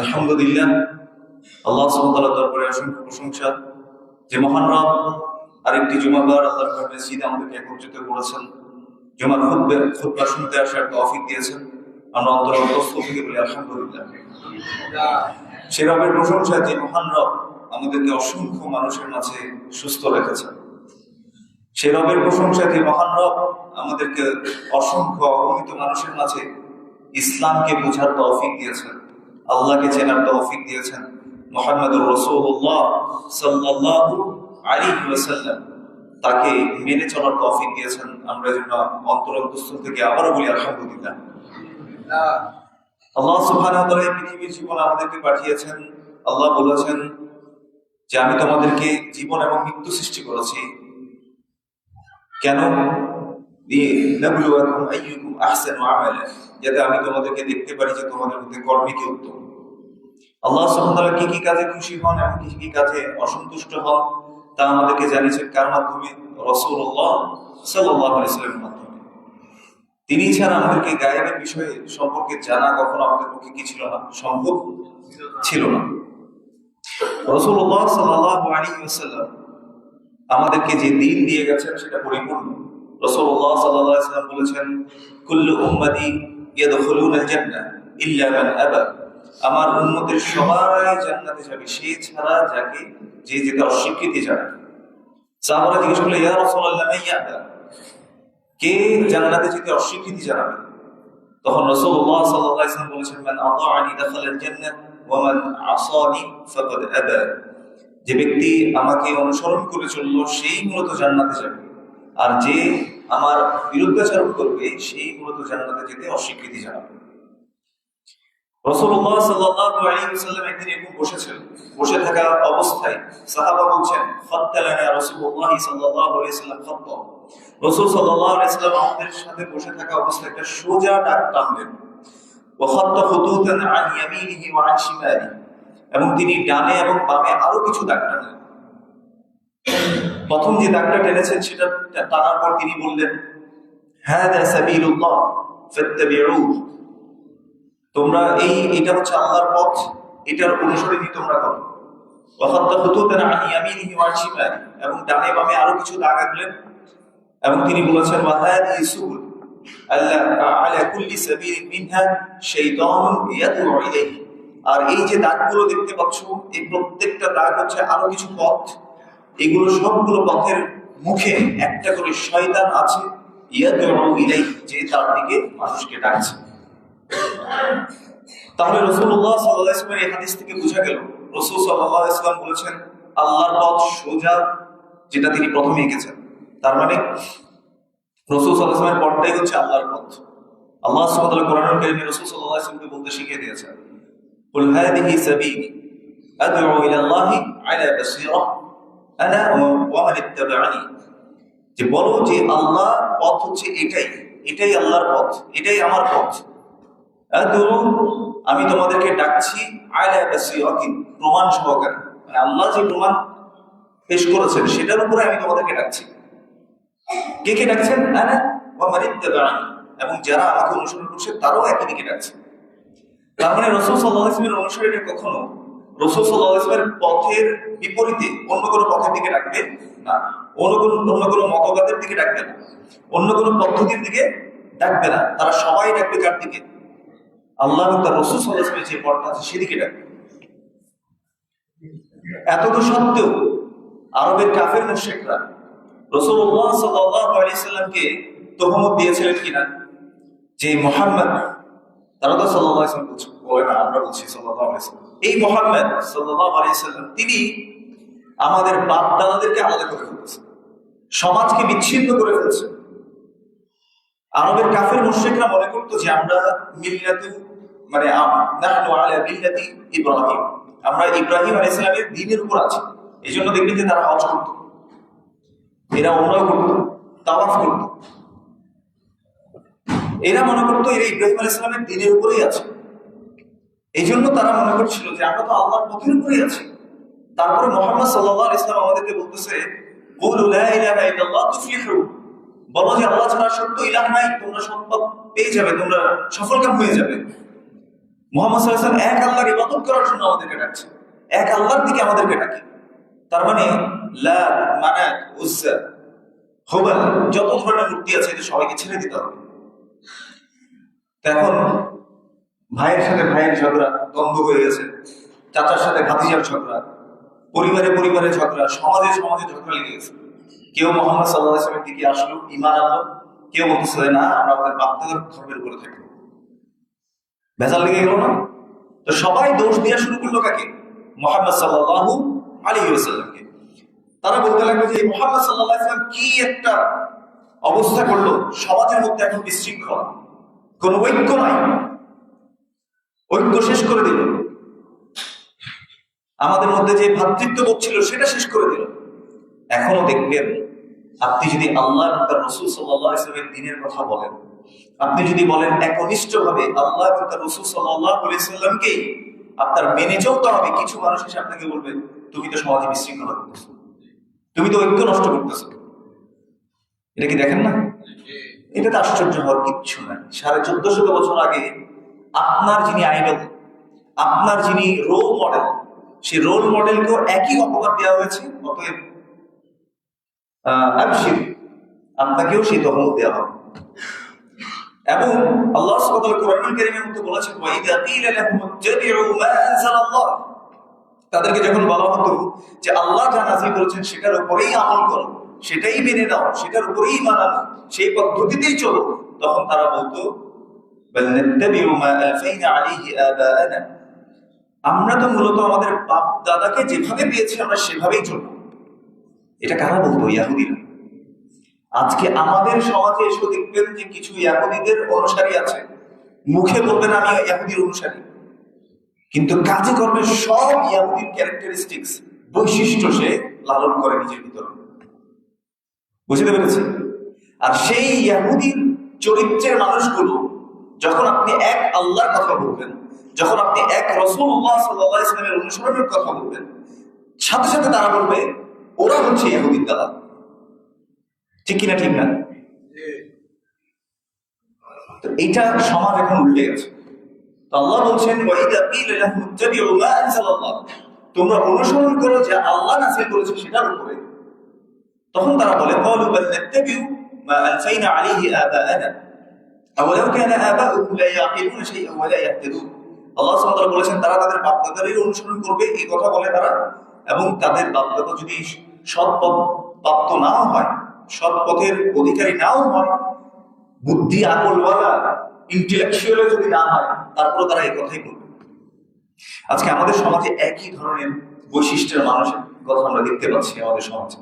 আলহামদুলিল্লাহ, আল্লাহ সুবহানাহু ওয়া তাআলার দরবারে অসংখ্য প্রশংসা যে মহান রব আরেকটি জুমাবার আল্লাহর ঘর মসজিদে আমাদেরকে একত্রিত করেছেন, জুমার খুতবা শুনতে আসার তৌফিক দিয়েছেন। আমরা অন্তরস্থ থেকে বলি আলহামদুলিল্লাহ। সে রবের প্রশংসা যে মহান রব আমাদেরকে অসংখ্য মানুষের মাঝে সুস্থ রেখেছেন। সে রবের প্রশংসা যে মহান রব আমাদেরকে অসংখ্য অগণিত মানুষের মাঝে ইসলামকে বোঝার তৌফিক দিয়েছেন, আল্লাহকে চেনার তৌফিক দিয়েছেন। মুহাম্মদুর রাসূলুল্লাহ সাল্লাল্লাহু আলাইহি ওয়াসাল্লাম তাকে মেনে চলার তৌফিক দিয়েছেন। আমরা যেন অন্তরস্থ থেকে আবারও বলি আলহামদুলিল্লাহ। আল্লাহ সুবহানাহু ওয়া তাআলা পৃথিবীর জীবন আমাদেরকে পাঠিয়েছেন। আল্লাহ বলেছেন যে আমি তোমাদেরকে জীবন এবং মৃত্যু সৃষ্টি করেছি। কেন? লিনাবলুয়াকুম আইয়ুকুম আহসানু আমালা, যাতে আমি তোমাদেরকে দেখতে পারি যে তোমাদের মধ্যে কর্মে কে উত্তম। আল্লাহ সুবহানাহু ওয়া তাআলা কি কি কাজে খুশি হন এবং কি কি কাজে অসন্তুষ্ট হন তা আমাদেরকে জানিয়েছেন কার মাধ্যমে? রাসূলুল্লাহ সাল্লাল্লাহু আলাইহি ওয়াসাল্লামের মাধ্যমে। তিনি ছাড়া আমাদেরকে গায়েবের বিষয়ে সম্পর্কে জানা কখনো আমাদের পক্ষে কি ছিল না, সম্ভব ছিল না। রাসূলুল্লাহ সাল্লাল্লাহু আলাইহি ওয়াসাল্লাম আমাদেরকে যে দিন দিয়ে গেছেন সেটা পরিপূর্ণ। রাসূলুল্লাহ সাল্লাল্লাহু আলাইহি ওয়াসাল্লাম বলেছেন, কুল্লু উম্মতি ইয়াদখুলুনাল জান্নাহ ইল্লা মান আবা, আমার উম্মতের সবাই জান্নাতে যাবে সে ছাড়া যাকে যে যেতে অস্বীকৃতি জানাবে। সাহাবারা জিজ্ঞেস করলেন, ইয়া রাসূলুল্লাহ মান ইয়াবা, কে জান্নাতে যেতে অস্বীকৃতি জানাবে? তখন রাসূলুল্লাহ সাল্লাল্লাহু আলাইহি ওয়াসাল্লাম বলেছেন, মান আতাআনি দাখালাল জান্নাহ ওয়া মান আসানি ফাকাদ আবা, যে ব্যক্তি আমাকে অনুসরণ করে চললো সেই মূলত জান্নাতে যাবে, আর যে আমার বিরুদ্ধাচরণ করবে সেই মূলত জান্নাতে যেতে অস্বীকৃতি জানাবে। রাসূলুল্লাহ সাল্লাল্লাহু আলাইহি ওয়াসাল্লাম একদিন এরকম বসেছিলেন, বসে থাকা অবস্থায় সাহাবা বলছেন, ফাত্তালানা রাসূলুল্লাহ সাল্লাল্লাহু আলাইহি ওয়াসাল্লাম খাত্তা, রাসূল সাল্লাল্লাহু আলাইহি ওয়াসাল্লাম আমাদের সাথে বসে থাকা অবস্থায় একটা সোজা দাগ টানলেন। ওয়া খাত্তা খুতুতান আন ইয়ামিনিহি ওয়া আন শিমালিহি, এবং তিনি ডানে এবং বামে আরো কিছু দাগ টানলেন। প্রথম যে দাগটা টেনেছেন সেটা টানার পর তিনি বললেন, হাদা সাবিলুল্লাহ ফাত্তাবিউহু, তোমরা এটা হচ্ছে আল্লাহর পথ, এটার অনুসরণই তোমরা করো। ওয়া খাত্তা খুতুতান আন ইয়ামিনিহি ওয়া আন শিমালিহি, এবং ডানে বামে আরো কিছু দাগ আঁকলেন এবং তিনি বলেছেন, ওয়া হাদিহি সুবুল আল্লাহ আলা কুল্লি সাবিলিন মিনহা শাইতানুন ইয়াদউ ইলাইহি, আর এই যে দাগগুলো দেখতে পাচ্ছ এই প্রত্যেকটা দাগ হচ্ছে আরো কিছু পথ, এগুলো সবগুলো পথের মুখে একটা করে শয়তান আছে, ইয়াদউ ইলাইহি, যে তার দিকে মানুষকে ডাকছে। তাহলে রাসূলুল্লাহ সাল্লাল্লাহু আলাইহি ওয়াসাল্লাম এই হাদিস থেকে বোঝা গেল রাসূল সাল্লাল্লাহু আলাইহি ওয়াসাল্লাম বলেছেন আল্লাহর পথ সোজা, যেটা তিনি প্রথমে এঁকেছেন। তার মানে রাসূল সাল্লাল্লাহু আলাইহি ওয়াসাল্লামের পথটাই হচ্ছে আল্লাহর পথ। আল্লাহ সুবহানাহু ওয়া তাআলা কোরআনুল কারীমে রাসূল সাল্লাল্লাহু আলাইহি ওয়াসাল্লামকে বলতে শিখিয়ে দিয়েছেন, কুল হাদিহি সাবিলি আদ'উ ইলা আল্লাহি আলা বাসীরা আনা ওয়া মান ইত্তাবা'আনি, যে বলো যে আল্লাহ পথ হচ্ছে এটাই আল্লাহর পথ, এটাই আমার পথ। আদ'উ, আমি তোমাদেরকে ডাকছি, আলা বাসীরাতিন, প্রমাণ সহকারে, মানে আল্লাহ যে প্রমাণ পেশ করেছেন সেটার উপরে আমি তোমাদেরকে ডাকছি। কে কে ডাকছেন? আনা ওয়া মান ইত্তাবা'আনি, এবং যারা আমাকে অনুসরণ করছে তারাও একই দিকে ডাকছে। তার মানে রাসূল সাল্লাল্লাহু আলাইহি ওয়াসাল্লামের অনুসারীরা কখনো রাসূল সাল্লাল্লাহু আলাইহি ওয়াসাল্লামের পথের বিপরীতে অন্য কোনো পথের দিকে ডাকবে না, অন্য কোনো মতবাদের দিকে ডাকবে না, অন্য কোনো পদ্ধতির দিকে ডাকবে না। তারা সবাই ডাকবে কার দিকে? আল্লাহ এবং তার রাসূল সাল্লাল্লাহু আলাইহি ওয়াসাল্লামের যে পথটা আছে সেদিকে ডাকবে। এতদূর সত্ত্বেও আরবের কাফের মুশরিকরা রাসূলুল্লাহ সাল্লাল্লাহু আলাইহি ওয়াসাল্লামকে তোহমত দিয়েছিলেন কিনা যে মুহাম্মদ, তারা তো সাল্লাল্লাহু আলাইহি ওয়াসাল্লাম বলে না, আমরা বলছি সাল্লাল্লাহু আলাইহি ওয়াসাল্লাম, এই মুহাম্মদ সাল্লাল্লাহু আলাইহি ওয়াসাল্লাম তিনি আমাদের বাপ দাদাদেরকে আলাদা করে ফেলেছেন, সমাজকে বিচ্ছিন্ন করে ফেলেছেন। আরবের কাফের মুশরিকরা মনে করতো যে আমরা মিল্লাতু, মানে নাহনু আলা মিল্লাতি ইব্রাহিম, আমরা ইব্রাহিম আলাইহিস সালামের দ্বীনের উপর আছি। এজন্য দেখবেন যে তারা হজ করত, এরা উমরা করত, তাওয়াফ করত। এরা মনে করতো এরা ইব্রাহিম আলাইহিস সালামের দ্বীনের উপরেই আছে। এই জন্য তারা মনে করছিল যে আমরা তো আল্লাহর পথের উপরেই আছি। তারপরে মুহাম্মদ সাল্লাল্লাহু আলাইহি ওয়াসাল্লাম আমাদেরকে বলতেছে, কুলু লা ইলাহা ইল্লাল্লাহ তুফলিহু, বলো যে আল্লাহ ছাড়া সত্য ইলাহ নাই, তোমরা সৎপথ পেয়ে যাবে, তোমরা সফলকাম হয়ে যাবে। মুহাম্মদ সাল্লাল্লাহু আলাইহি ওয়াসাল্লাম এক আল্লাহর ইবাদত করার জন্য আমাদেরকে ডাকছে, এক আল্লাহর দিকে আমাদেরকে ডাকে। তার মানে লাত, মানাত, উজ্জা, হুবাল, যত ধরনের মূর্তি আছে এটা সবাইকে ছেড়ে দিতে হবে। এখন ভাইয়ের সাথে ভাইয়ের ঝগড়া দ্বন্দ্ব হয়ে গেছে, চাচার সাথে ভাতিজার ঝগড়া, পরিবারে পরিবারে ঝগড়া, সমাজে সমাজে ঝগড়া লেগে গেছে। কেউ মোহাম্মদ সাল্লাল্লাহু আলাইহি ওয়াসাল্লামের দিকে আসলো, ঈমান আনলো, কেউ বলতেছে না আমরা আমাদের বাপদাদার ধর্মের উপরে থাকবো। ভেজাল লেগে গেল না? তো সবাই দোষ দেওয়া শুরু করলো কাকে? মুহাম্মদ সাল্লাল্লাহু আলাইহি ওয়াসাল্লামকে। তারা বলতে লাগলো যে মুহাম্মদ সাল্লাল্লাহু আলাইহি ওয়াসাল্লাম কি একটা অবস্থা করলো, সমাজের মধ্যে এখন বিশৃঙ্খলা, কোন ঐক্য নাই, ঐক্য শেষ করে দিল, আমাদের মধ্যে যে ভ্রাতৃত্ববোধ ছিল সেটা শেষ করে দিল। এখনো দেখবেন, আপনি যদি আল্লাহ এবং তার রাসূল সাল্লাল্লাহু আলাইহি ওয়াসাল্লামের দ্বীনের কথা বলেন, আপনি যদি বলেন একনিষ্ঠভাবে আল্লাহ এবং তার রাসূল সাল্লাল্লাহু আলাইহি ওয়াসাল্লামকে আপনার মেনে চলতে হবে, কিছু মানুষ এসে আপনাকে বলবে তুমি তো সমাজে বিশৃঙ্খলা করতেছো, তুমি তো ঐক্য নষ্ট করতেছো। এটা কি দেখেন না? এটাতে আশ্চর্য হওয়ার কিচ্ছু নাই। 1450 বছর আগে আপনার যিনি আইডল, আপনার যিনি রোল মডেল, সেই রোল মডেলকেও একই অপবাদ দেওয়া হয়েছে। অতএব আপনাকেও সেই তহমত দেওয়া হবে। এবং আল্লাহ সুবহানাহু ওয়া তাআলা কোরআনুল কারীমের মধ্যে বলেছেন ওয়াইদা কিলা লাহুম ইত্তাবিউ মা আনজালাল্লাহ, তাদেরকে যখন বলা হতো যে আল্লাহ যা নাযিল করেছেন সেটার উপরেই আমল করো, সেটাই মেনে নাও, সেটার উপরেই ঈমান আনো, সেই পদ্ধতিতেই চলো, তখন তারা বলতো বাল নাত্তাবিউ মা আলফাইনা আলাইহি আবাআনা, আমরা তো মূলত আমাদের বাপ দাদাকে যেভাবে পেয়েছি আমরা সেভাবেই চলবো। এটা কারা বলতো? ইহুদিরা। আজকে আমাদের সমাজে এসে দেখবেন যে কিছু ইহুদিদের অনুসারী আছে, মুখে বলবেন আমি ইহুদির অনুসারী, কিন্তু কাজে কর্মে সব ইহুদির ক্যারেক্টারিস্টিক্স, বৈশিষ্ট্য সে লালন করে নিজের ভিতরে। বুঝতে পেরেছি? আর সেই ইহুদির চরিত্রের মানুষগুলো যখন আপনি এক আল্লাহর কথা বলবেন, যখন আপনি এক রাসূলুল্লাহ সাল্লাল্লাহু আলাইহি ওয়াসাল্লামের অনুসরণের কথা বলবেন, সাথে সাথে তারা বলবে ওরা হচ্ছে ইহুদির দালাল। ঠিক কিনা? ঠিক না? তো এইটা সমাজ এখন উল্টে গেছে। তো আল্লাহ বলছেন ওয়াইদা কিলা লাহুম ইত্তাবিউ মা আনজালাল্লাহ, তোমরা অনুসরণ করো যা আল্লাহ নাযিল করেছে সেটার উপরে। তখন তারা বলে ক্বালু বাল নাত্তাবিউ মা আলফাইনা আলাইহি আবাআনা আওয়ালাউ কানা আবাউহুম লা ইয়াকিলুনা শাইআন ওয়া লা ইয়াহতাদুন। আল্লাহ সুবহানাহু ওয়া তাআলা বলেছেন তারা তাদের বাপ-দাদাদের অনুসরণ করবে, এই কথা বলে তারা, এবং তাদের বাপ-দাদা যদি সৎ পথ প্রাপ্ত নাও হয়, সৎ পথের অধিকারী নাও হয়, বুদ্ধি আকলওয়ালা ইন্টেলেকচুয়াল যদি না হয়, তারপরে তারা এই কথাই বলবে। আজকে আমাদের সমাজে একই ধরনের বৈশিষ্ট্যের মানুষের কথা আমরা দেখতে পাচ্ছি আমাদের সমাজে।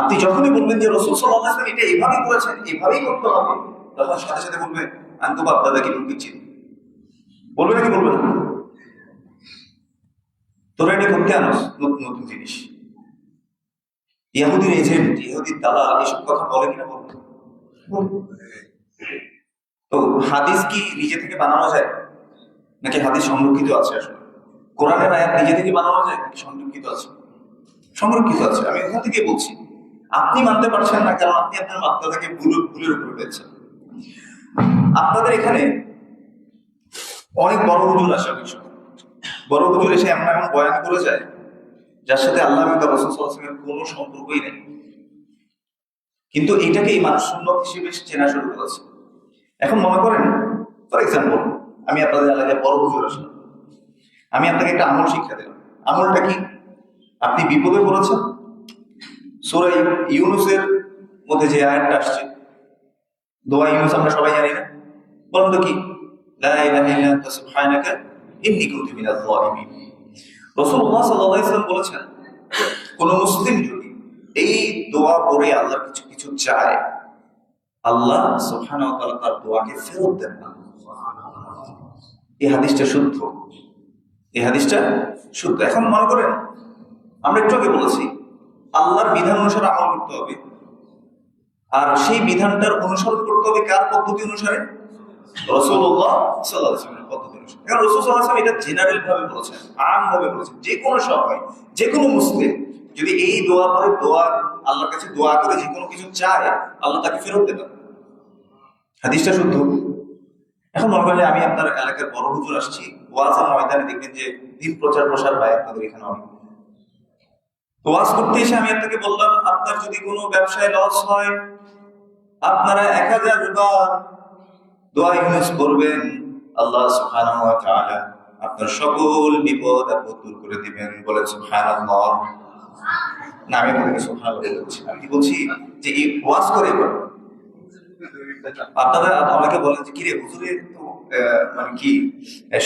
আপনি যখনই বলবেন যে রাসূল সাল্লাল্লাহু আলাইহি ওয়াসাল্লাম এটা এইভাবেই করেছেন, এইভাবেই করতে হবে, তখন সাথে সাথে বলবে আমি তো বাপ দাদাকে লুকিয়ে চিনি। বলবে নাকি বলবে না? তোরা এটা করতে আনোস নতুন নতুন জিনিস। ইহুদির এজেন্ট, ইহুদির দালাল, এসব কথা বলে কিনা বলবে? তো হাদিস কি নিজে থেকে বানানো যায় নাকি হাদিস সংরক্ষিত আছে? আসলে কোরআনের আয়াত নিজে থেকে বানানো যায় নাকি সংরক্ষিত আছে? সংরক্ষিত আছে। আমি ওখান থেকে বলছি, আপনি মানতে পারছেন না কারণ আপনি আপনার বাপ-দাদাকে ভুলের উপরে পেয়েছেন। আপনাদের এখানে অনেক বড় হুজুর আসে, বড় হুজুর এসে এমন এমন বয়ান করে যায় যার সাথে আল্লাহ এবং রাসূল সাল্লাল্লাহু আলাইহি ওয়াসাল্লামের কোনো সম্পর্কই নেই, কিন্তু এটাকেই মানুষ সুন্নাত হিসেবে চেনা শুরু করেছে। এখন মনে করেন, ফর এক্সাম্পল, আমি আপনাদের এলাকায় বড় হুজুর আসলাম, আমি আপনাকে একটা আমল শিক্ষা দিলাম। আমলটা কি? আপনি বিপদে পড়েছেন, সূরা ইউনূসের মধ্যে যে আয়াতটা আসছে, দোয়া ইউনূস আমরা সবাই জানি না? বলুন তো কি? লা ইলাহা ইল্লা আনতা সুবহানাকা ইন্নী কুনতু মিনাজ জালিমিন। রাসূলুল্লাহ সাল্লাল্লাহু আলাইহি ওয়াসাল্লাম বলেছেন, কোন মুসলিম যদি এই দোয়া পড়ে আল্লাহর কিছু কিছু চায়, আল্লাহ সুবহানাহু ওয়া তাআলা তার দোয়াকে ফেরত দেন না। এই হাদিসটা শুদ্ধ, এই হাদিসটা শুদ্ধ। এখন মনে করেন, আমরা একটু আগে বলেছি আল্লাহর বিধান অনুসারে আমল করতে হবে, আর সেই বিধানটার অনুসরণ করতে হবে কার পদ্ধতি অনুসারে? রাসূলুল্লাহ সাল্লাল্লাহু আলাইহি ওয়াসাল্লামের পদ্ধতি অনুসারে। কারণ রাসূল সাল্লাল্লাহু আলাইহি ওয়াসাল্লাম এটা জেনারেল ভাবে বলেছেন, আম ভাবে বলেছেন, যে কোনো সময় যে কোনো মুসলিম যদি এই দোয়া পড়ে, দোয়া আল্লাহর কাছে দোয়া করে যে কোনো কিছু চায়, আল্লাহ তাকে ফেরত দেবেন। হাদিসটা শুদ্ধ। এখন মনে করেন যে আমি আপনার এলাকার বড় হুজুর আসছি, ওয়াজের ময়দানে দেখবেন যে দিন প্রচার প্রসার হয় আপনাদের এখানে অনেক। তো ওয়াজ করতে এসে আমি আপনাকে বললাম, আপনার যদি কোনো ব্যবসায় লস হয়, আপনারা 1000 বার দোয়া ইউনুস করবেন, আল্লাহ সুবহানাহু ওয়া তাআলা আপনার সকল বিপদ আপদ দূর করে দিবেন। বলেন সুবহানাল্লাহ। না, আমি আপনাকে সুবহানাল্লাহ বলছি, আমি কি বলছি যে এই ওয়াজ করে আপনারা আমাকে বলেন যে কিরে হুজুরে তো মানে কি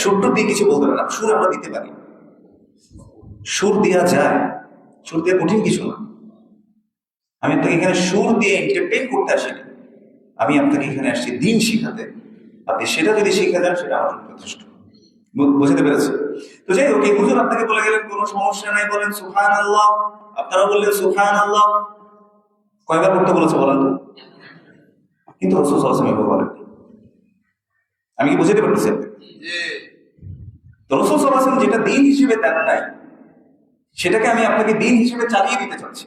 সুর দিয়ে কিছু বলতে পারে না। সুর আমরা দিতে পারি, সুর দেওয়া যায়, সুর দেওয়া কঠিন কিছু না। আমি আপনাকে এখানে সুর দিয়ে এন্টারটেইন করতে আসিনি, আমি আপনাকে এখানে আসছি দিন শিখাতে। আপনি সেটা যদি শিখে যান সেটা আমার জন্য যথেষ্ট। বুঝতে পেরেছি? তো যাই হোক, এই হুজুর আপনাকে বলে গেলেন কোনো সমস্যা নাই, বলেন সুবহানাল্লাহ। আপনারা বললেন সুবহানাল্লাহ। কয়বার করতে বলেছে বলেন তো? কিন্তু রাসূল সাল্লাল্লাহু আলাইহি ওয়াসাল্লাম বলেন, আমি কি বুঝতে পারতেছি? তো রাসূল সাল্লাল্লাহু আলাইহি ওয়াসাল্লাম যেটা দিন হিসেবে দেন নাই, সেটাকে আমি আপনাকে দিন হিসেবে চালিয়ে দিতে চাচ্ছি।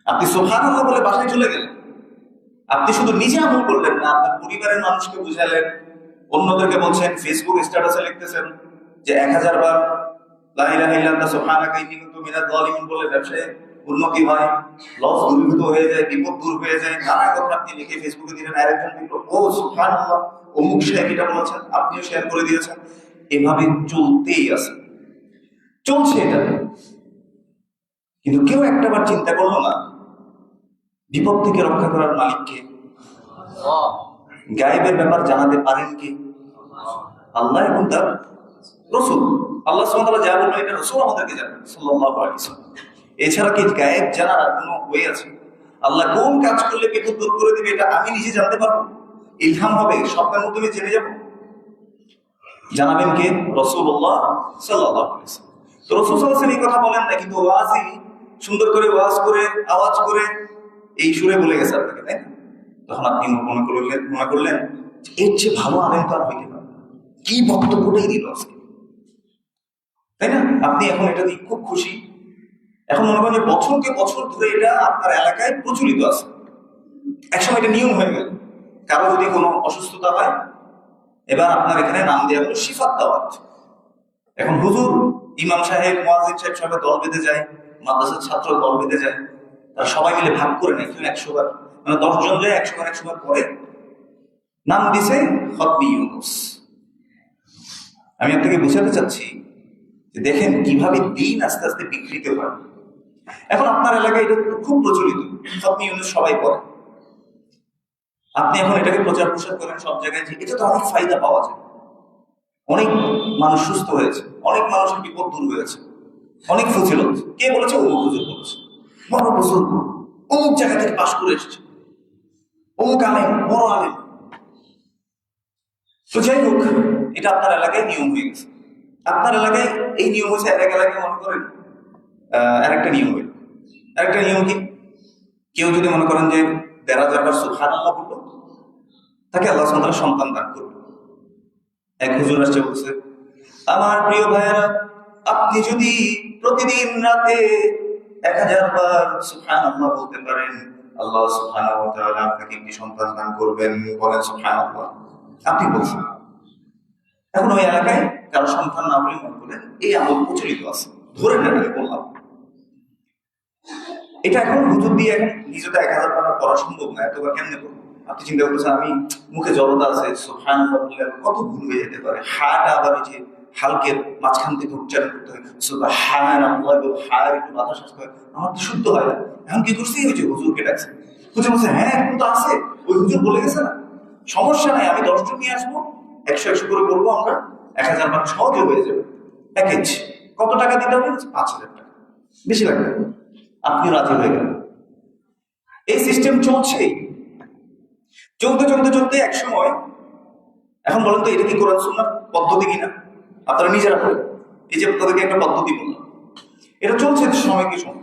আপনি সুবহানাল্লাহ বলে বাসায় চলে গেলেন, আপনি শুধু নিজে আমল করলেন না, আপনার পরিবারের মানুষকে বুঝালেন, অন্যদেরকে বলছেন, ফেসবুক স্ট্যাটাসে লিখতেছেন যে 1000 বার লা ইলাহা ইল্লাল্লাহ সুবহানাকা ইন্নী কুনতু মিনাজ জালিমিন বলে ব্যবসায় উন্নতি হয়, লস দূরীভূত হয়ে যায়, বিপদ দূর হয়ে যায়, নানা কথা আপনি লিখে ফেসবুকে দিলেন। আরেকজন লিখলো, ও সুবহানাল্লাহ, অমুক সাহেব এটা বলেছেন, আপনিও শেয়ার করে দিয়েছেন। এভাবে চলতেই আছে, চলছে এটা। কিন্তু কেউ একটাবার চিন্তা করলো না বিপদ থেকে রক্ষা করার মালিককে, গায়েবের ব্যাপার জানাতে পারেন কি? আল্লাহ এবং তার রাসূল। আল্লাহ সুবহানাহু ওয়া তাআলা যা বললেন এটা রাসূল আমাদেরকে জানান সাল্লাল্লাহু আলাইহি ওয়াসাল্লাম। এছাড়া কি গায়েব জানার কোনো ওয়ে আছে? আল্লাহ কোন কাজ করলে বিপদ দূর করে দিবে এটা আমি নিজে জানতে পারবো? ইলহাম হবে, স্বপ্নের মাধ্যমে জেনে যাব? জানাবেন কে? রাসূলুল্লাহ সাল্লাল্লাহু আলাইহি ওয়াসাল্লাম। তো রাসূল সাল্লাল্লাহু আলাইহি ওয়াসাল্লাম এই কথা বলেন না, কিন্তু ওয়াজি সুন্দর করে ওয়াজ করে আওয়াজ করে এই সুরে বলে গেছে আপনাকে, তাই না? তখন আপনি মনে করলেন এর চেয়ে ভালো আলেম তো আর হইতে পারে, কি বক্তব্যটাই দিল আজকে, তাই না? আপনি এখন এটা দিয়ে খুব খুশি। এখন মনে করেন যে বছরকে বছর ধরে এটা আপনার এলাকায় প্রচলিত আছে, একসময় এটা নিয়ম হয়ে গেল। কারো যদি কোনো অসুস্থতা হয়, এবার আপনার এখানে নাম দেওয়া হলো শিফাত দাওয়াত। এখন হুজুর, ইমাম সাহেব, মুয়াজ্জিন সাহেব সবাই দল বেঁধে যায়, মাদ্রাসার ছাত্র দল বেঁধে যায়, তারা সবাই মিলে ভাগ করে নেয়, কেউ 100 বার, মানে 10 জন যায় 100 বার 100 বার করে নাম দিছে খতমি ইউনুস। আমি আপনাকে বোঝাতে চাচ্ছি যে দেখেন কিভাবে দিন আস্তে আস্তে বিকৃত হয়। এখন আপনার এলাকায় এটা খুব প্রচলিত, খতমি ইউনুস সবাই পড়ে। আপনি এখন এটাকে প্রচার প্রসার করেন সব জায়গায় যে এটা তো অনেক ফায়দা পাওয়া যায়, অনেক মানুষ সুস্থ হয়েছে, অনেক মানুষের বিপদ দূর হয়েছে, অনেক ফজিলত। কে বলেছে? অমুক হুজুর বলেছে, বড় বুজুর্গ, অমুক জায়গা থেকে পাশ করে এসেছে, অমুক আলেম, বড় আলেম। তো যাই হোক, এটা আপনার এলাকায় নিয়ম হয়ে গেছে। আপনার এলাকায় এই নিয়ম হয়েছে, এক এলাকায় মনে করেন আরেকটা নিয়ম হইল। আরেকটা নিয়ম কি? কেউ যদি মনে করেন যে 1000 বার সুবহানাল্লাহ বলল, তাকে আল্লাহ সুবহানাহু ওয়া তাআলা সন্তান দান করবে। এক হুজুর আসছে বলছে, আমার প্রিয় ভাইয়েরা, আপনি যদি প্রতিদিন রাতে 1000 বার সুবহানাল্লাহ বলতে পারেন, আল্লাহ সুবহানাহু ওয়া তাআলা আপনাকে একটি সন্তান দান করবেন। বলেন সুবহানাল্লাহ। আপনি বলছেন। এখন ওই এলাকায় কারো সন্তান না বলে মনে করেন এই আমল প্রচলিত আছে, ধরে নেন আমি বললাম। এটা এখন হুজুর দিয়ে এখন নিজেটা 1000 বার করা সম্ভব না, এতবার কেমনে করবো? আপনি চিন্তা করতেছেন আমি মুখে জড়তা আছে, সুবহানাল্লাহ বললে কত ভুল হয়ে যেতে পারে। হাটা আবার ওই যে হালকের মাঝখান থেকে উচ্চারণ করতে হয়, সুবহানাল্লাহ, হার একটু বাতাস আসতে হয়, আমার তো শুদ্ধ হয় না। এখন কি করছি? ওই যে হুজুরকে ডাকছে, হুজুর বলছে হ্যাঁ এখন তো আছে, ওই হুজুর বলে গেছে না, সমস্যা নাই, আমি 10 জন নিয়ে আসবো, 100 করে বলবো আমরা, 1000 বার সহজে হয়ে যাবে। প্যাকেজ কত টাকা দিতে হবে? 5000 টাকা, বেশি লাগবে। আপনি রাজি হয়ে গেলেন। এই সিস্টেম চলছেই, চলতে চলতে চলতে এক সময়, এখন বলেন তো এটা কি কোরআন সুন্নাহর পদ্ধতি কিনা? আপনারা নিজেরা বলেন। এই যে তাদেরকে একটা পদ্ধতি বললাম, এটা চলছে সময় কি সময়।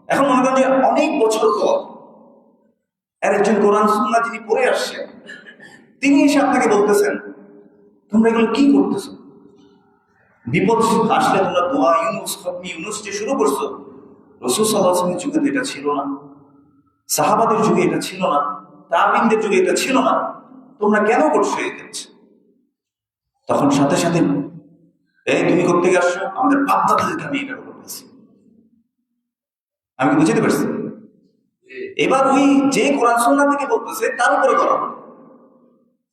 এখন মনে করেন যে অনেক বছর পর আর একজন কোরআন সুন্নাহ যিনি পড়ে আসছেন, তিনি এসে আপনাকে বলতেছেন তোমরা এগুলো কি করতেছো? বিপদ আসলে তোমরা দোয়া ইউনুস, খতমি ইউনুস যে শুরু করছো, রাসূল সাল্লাল্লাহু আলাইহি ওয়াসাল্লামের যুগে এটা ছিল না, সাহাবাদের যুগে এটা ছিল না, তাবিঈনদের যুগে এটা ছিল না, তোমরা কেন করছো এই কাজ? তখন সাথে সাথে, এই তুমি কোত্থেকে আসছো? আমাদের বাপ দাদাদেরকে আমি এটা করতেছি। আমি কি বুঝতে পারছি? এবার ওই যে কোরআন সুন্নাহ থেকে বলতেছে তার উপরে করা,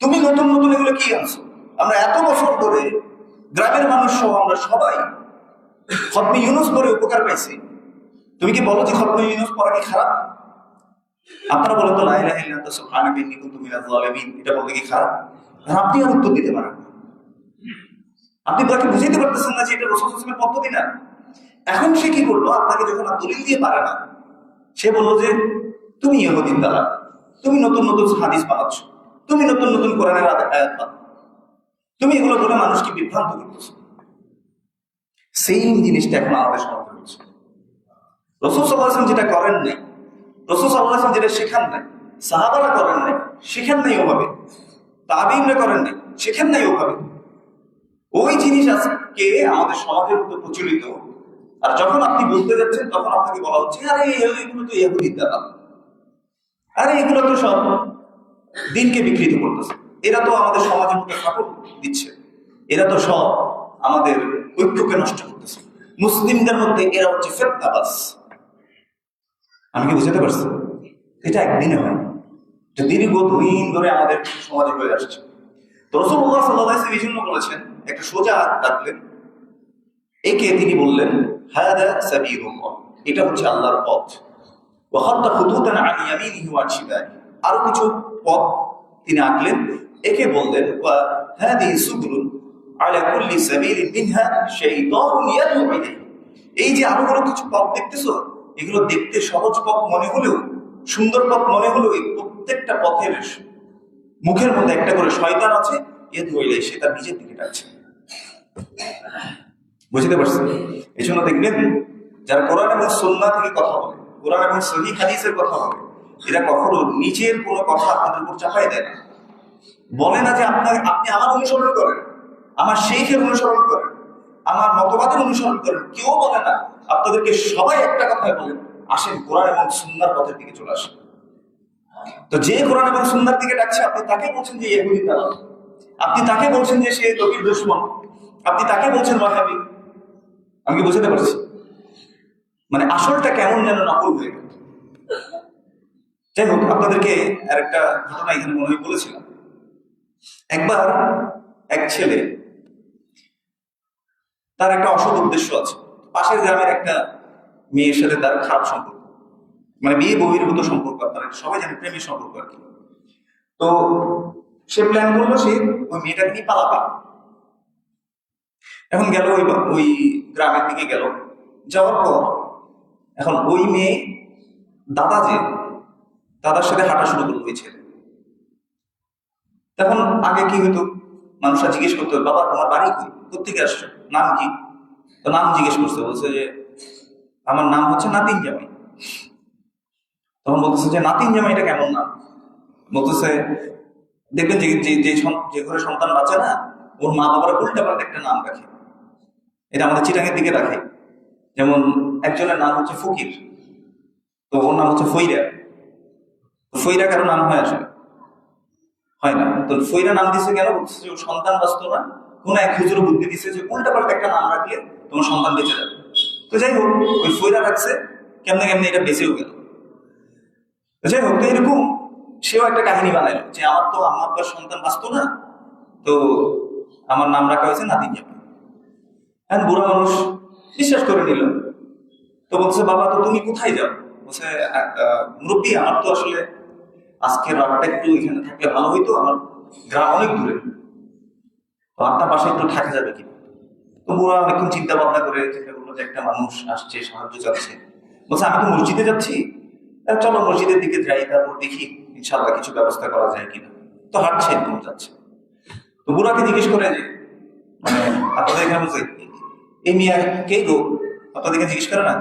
তুমি নতুন নতুন এগুলো কি আনছো? আমরা এত বছর ধরে গ্রামের মানুষ সহ আমরা সবাই খতমে ইউনুস পড়ে উপকার পাইছি। তুমি কি বলো যে খতমে ইউনুস পড়া কি খারাপ? আপনারা বলেন তো লা ইলাহা ইল্লা আনতা সুবহানাকা ইন্নী কুনতু মিনাজ জালিমিন, এটা বলতে কি খারাপ? আপনি আর উত্তর দিতে পারেন না। আপনি তাকে বুঝাইতে পারতেছেন না যে এটা রাসূল সাল্লাল্লাহু আলাইহি ওয়াসাল্লামের পদ্ধতি না। এখন সে কি করলো? আপনাকে যখন দলিল দিয়ে পারে না, সে বললো যে তুমি ইহুদির দ্বারা, তুমি নতুন নতুন হাদিস বানাচ্ছ, তুমি নতুন নতুন কোরআনের আয়াত বানাচ্ছ, তুমি এগুলো বলে মানুষকে বিভ্রান্ত করতেছো। সেম জিনিসটা এখন আমাদের সমাজে হচ্ছে। রাসূল সাল্লাল্লাহু আলাইহি ওয়াসাল্লাম যেটা করেন নাই, রাসূল সাল্লাল্লাহু আলাইহি ওয়াসাল্লাম যেটা শেখান নাই, সাহাবারা করেন নাই, শেখান নাই ওভাবে, তাবিঈনরা করেন নাই, শেখান নাই ওভাবে, ওই জিনিস আজকে আমাদের সমাজের মধ্যে প্রচলিত। আর যখন আপনি বলতে যাচ্ছেন তখন আপনাকে বলা হচ্ছে আরে এগুলো তো ইহুদির দ্বারা, আরে এগুলো তো সব দিনকে বিকৃত করতেছে, এরা তো আমাদের সমাজের মধ্যে ফাটল দিচ্ছে, এরা তো সব আমাদের ঐক্যকে নষ্ট করতেছে, মুসলিমদের মধ্যে এরা হচ্ছে ফিতনাবাজ। আমি কি বুঝতে পারছি? এটা একদিনে হয় না, এটা দীর্ঘদিন ধরে আমাদের সমাজে হয়ে আসছে। তো রাসূলুল্লাহ সাল্লাল্লাহু আলাইহি ওয়াসাল্লাম এই জন্য বলেছেন, একটা সোজা হাত রাখলেন, একে তিনি বললেন হাদা সাবিলুল্লাহ, এটা হচ্ছে আল্লাহর পথ। ওয়া খাত্তা খুতুতান আন ইয়ামিনিহি ওয়া শিমালিহি, আরো কিছু পথ তিনি আঁকলেন, একে বললেন ওয়া হাদিহি সুবুলুন আলা কুল্লি সাবিলিন মিনহা শাইতানুন ইয়াদউ ইলাইহি। এই যে আরো কিছু পথ দেখতেছো, এগুলো দেখতে সহজ পথ মনে হলেও, সুন্দর পথ মনে হলেও, এই প্রত্যেকটা পথের মুখের মধ্যে একটা করে শয়তান আছে, ইয়াদউ ইলাইহি, সে তার নিজের দিকে ডাকছে। বুঝতে পারছেন? এই জন্য দেখবেন যারা কোরআন এবং সুন্নাহ থেকে কথা বলে, কোরআন এবং সহিহ হাদিসের কথা বলে, এরা কখনো নিজের কোনো কথা আপনাদের উপর চাপাই দেয় না। বলে না যে আপনি আমার অনুসরণ করেন, আমার শেখের অনুসরণ করেন, আমার মতবাদের অনুসরণ করেন, কেউ বলে না। আপনাদেরকে সবাই একটা কথাই বলেন, আসেন কোরআন এবং সুন্নাহর পথের দিকে চলে আসেন। তো যে কোরআন এবং সুন্নাহর দিকে ডাকছে, আপনি তাকে বলছেন যে ইহুদি দালাল, আপনি তাকে বলছেন যে সে নবীর দুশমন, আপনি তাকে বলছেন ওয়াহাবি। আমি কি বুঝতে পারছি? মানে আসলটা কেমন যেন নকল হয়ে গেল। যাই হোক, আপনাদেরকে আরেকটা ঘটনা এখানে মনে হয় বলেছিলাম। একবার এক ছেলে, তার একটা অসৎ উদ্দেশ্য আছে, পাশের গ্রামের একটা মেয়ের সাথে তার খারাপ সম্পর্ক, মানে বিয়ে বহির্ভূত সম্পর্ক, আপনারা সবাই জানেন, প্রেমের সম্পর্ক আর কি। তো সে প্ল্যান করলো সে ওই মেয়েটাকে নিয়ে পালাবে। এখন গেল ওই গ্রামের দিকে গেল, যাওয়ার পর এখন ওই মেয়ে দাদার সাথে হাঁটা শুরু করলো ওই ছেলে। তখন আগে কি হতো, মানুষরা জিজ্ঞেস করতো, বাবা তোমার বাড়ি কই, কোথেকে আসছো, নাম কি? তো নাম জিজ্ঞেস করছে, বলছে যে আমার নাম হচ্ছে নাতিন জামাই। তখন বলতেছে যে নাতিন জামাই এটা কেমন নাম? বলতেছে দেখবেন যে ঘরে সন্তান বাঁচে না, ওর মা বাবারা উল্টা পাল্টা একটা নাম রাখে, এটা আমাদের চিটাঙের দিকে রাখে। যেমন একজনের নাম হচ্ছে ফকির, তো ওর নাম হচ্ছে ফইরা। ফইরা কারো নাম হয় আসলে হয় না, তো ফইরা নাম দিচ্ছে কেন? বলছে যে ওর সন্তান বাঁচতো না, কোন এক হুজুর বুদ্ধি দিচ্ছে যে উল্টা পাল্টা একটা নাম রাখলে তোমার সন্তান বেঁচে যাবে। তো যাই হোক, ওই ফইরা রাখছে, কেমনে কেমনে এটা বেঁচেও গেল। যাই হোক, তো এরকম সেও একটা কাহিনী বানাইলো যে আমার তো আম্মা আব্বার সন্তান বাঁচতো না, তো আমার নাম রাখা হয়েছে নাতিন জামাই। এখন বুড়া মানুষ বিশ্বাস করে নিল। তো বলছে বাবা তো তুমি কোথায় যাও? বলছে মুরব্বী, আমার তো আসলে আজকের রাতটা একটু এখানে থাকলে ভালো হইতো, আমার গ্রাম অনেক দূরে, তো আপনার পাশে একটু থাকা যাবে কি? তো বুড়া অনেকক্ষণ চিন্তা ভাবনা করে চিন্তা করলো যে একটা মানুষ আসছে, সাহায্য চাচ্ছে। বলছে আমি তো মসজিদে যাচ্ছি, চলো মসজিদের দিকে যাই, তারপর দেখি ইনশাল্লাহ কিছু ব্যবস্থা করা যায় কিনা। তো হাঁটছে, একদম যাচ্ছে। তো বুড়াকে জিজ্ঞেস করে যে মানে আপনাদের এখানে বলছে এই মিয়া কে গো, আপনাদেরকে জিজ্ঞেস করে না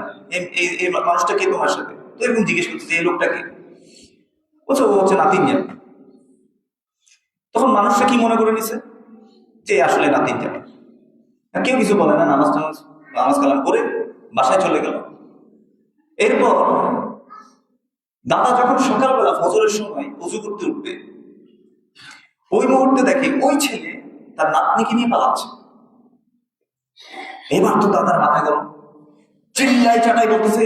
এই মানুষটা কে তোমার সাথে? তো এরকম জিজ্ঞেস করছে যে এই লোকটাকে। বলছে ও হচ্ছে নাতিন জামাই। তখন মানুষটা কি মনে করে নিছে যে আসলে নাতিন জামাই। কেউ কিছু বলে না, নামাজ কালাম করে বাসায় চলে গেল। এরপর দাদা যখন সকালবেলা ফজরের সময় উজু করতে উঠবে, ওই মুহূর্তে দেখে ওই ছেলে তার নাতনিকে নিয়ে পালাচ্ছে। এবার তো দাদার মাথা গরম, চিল্লাই চাটাই বলতেছে,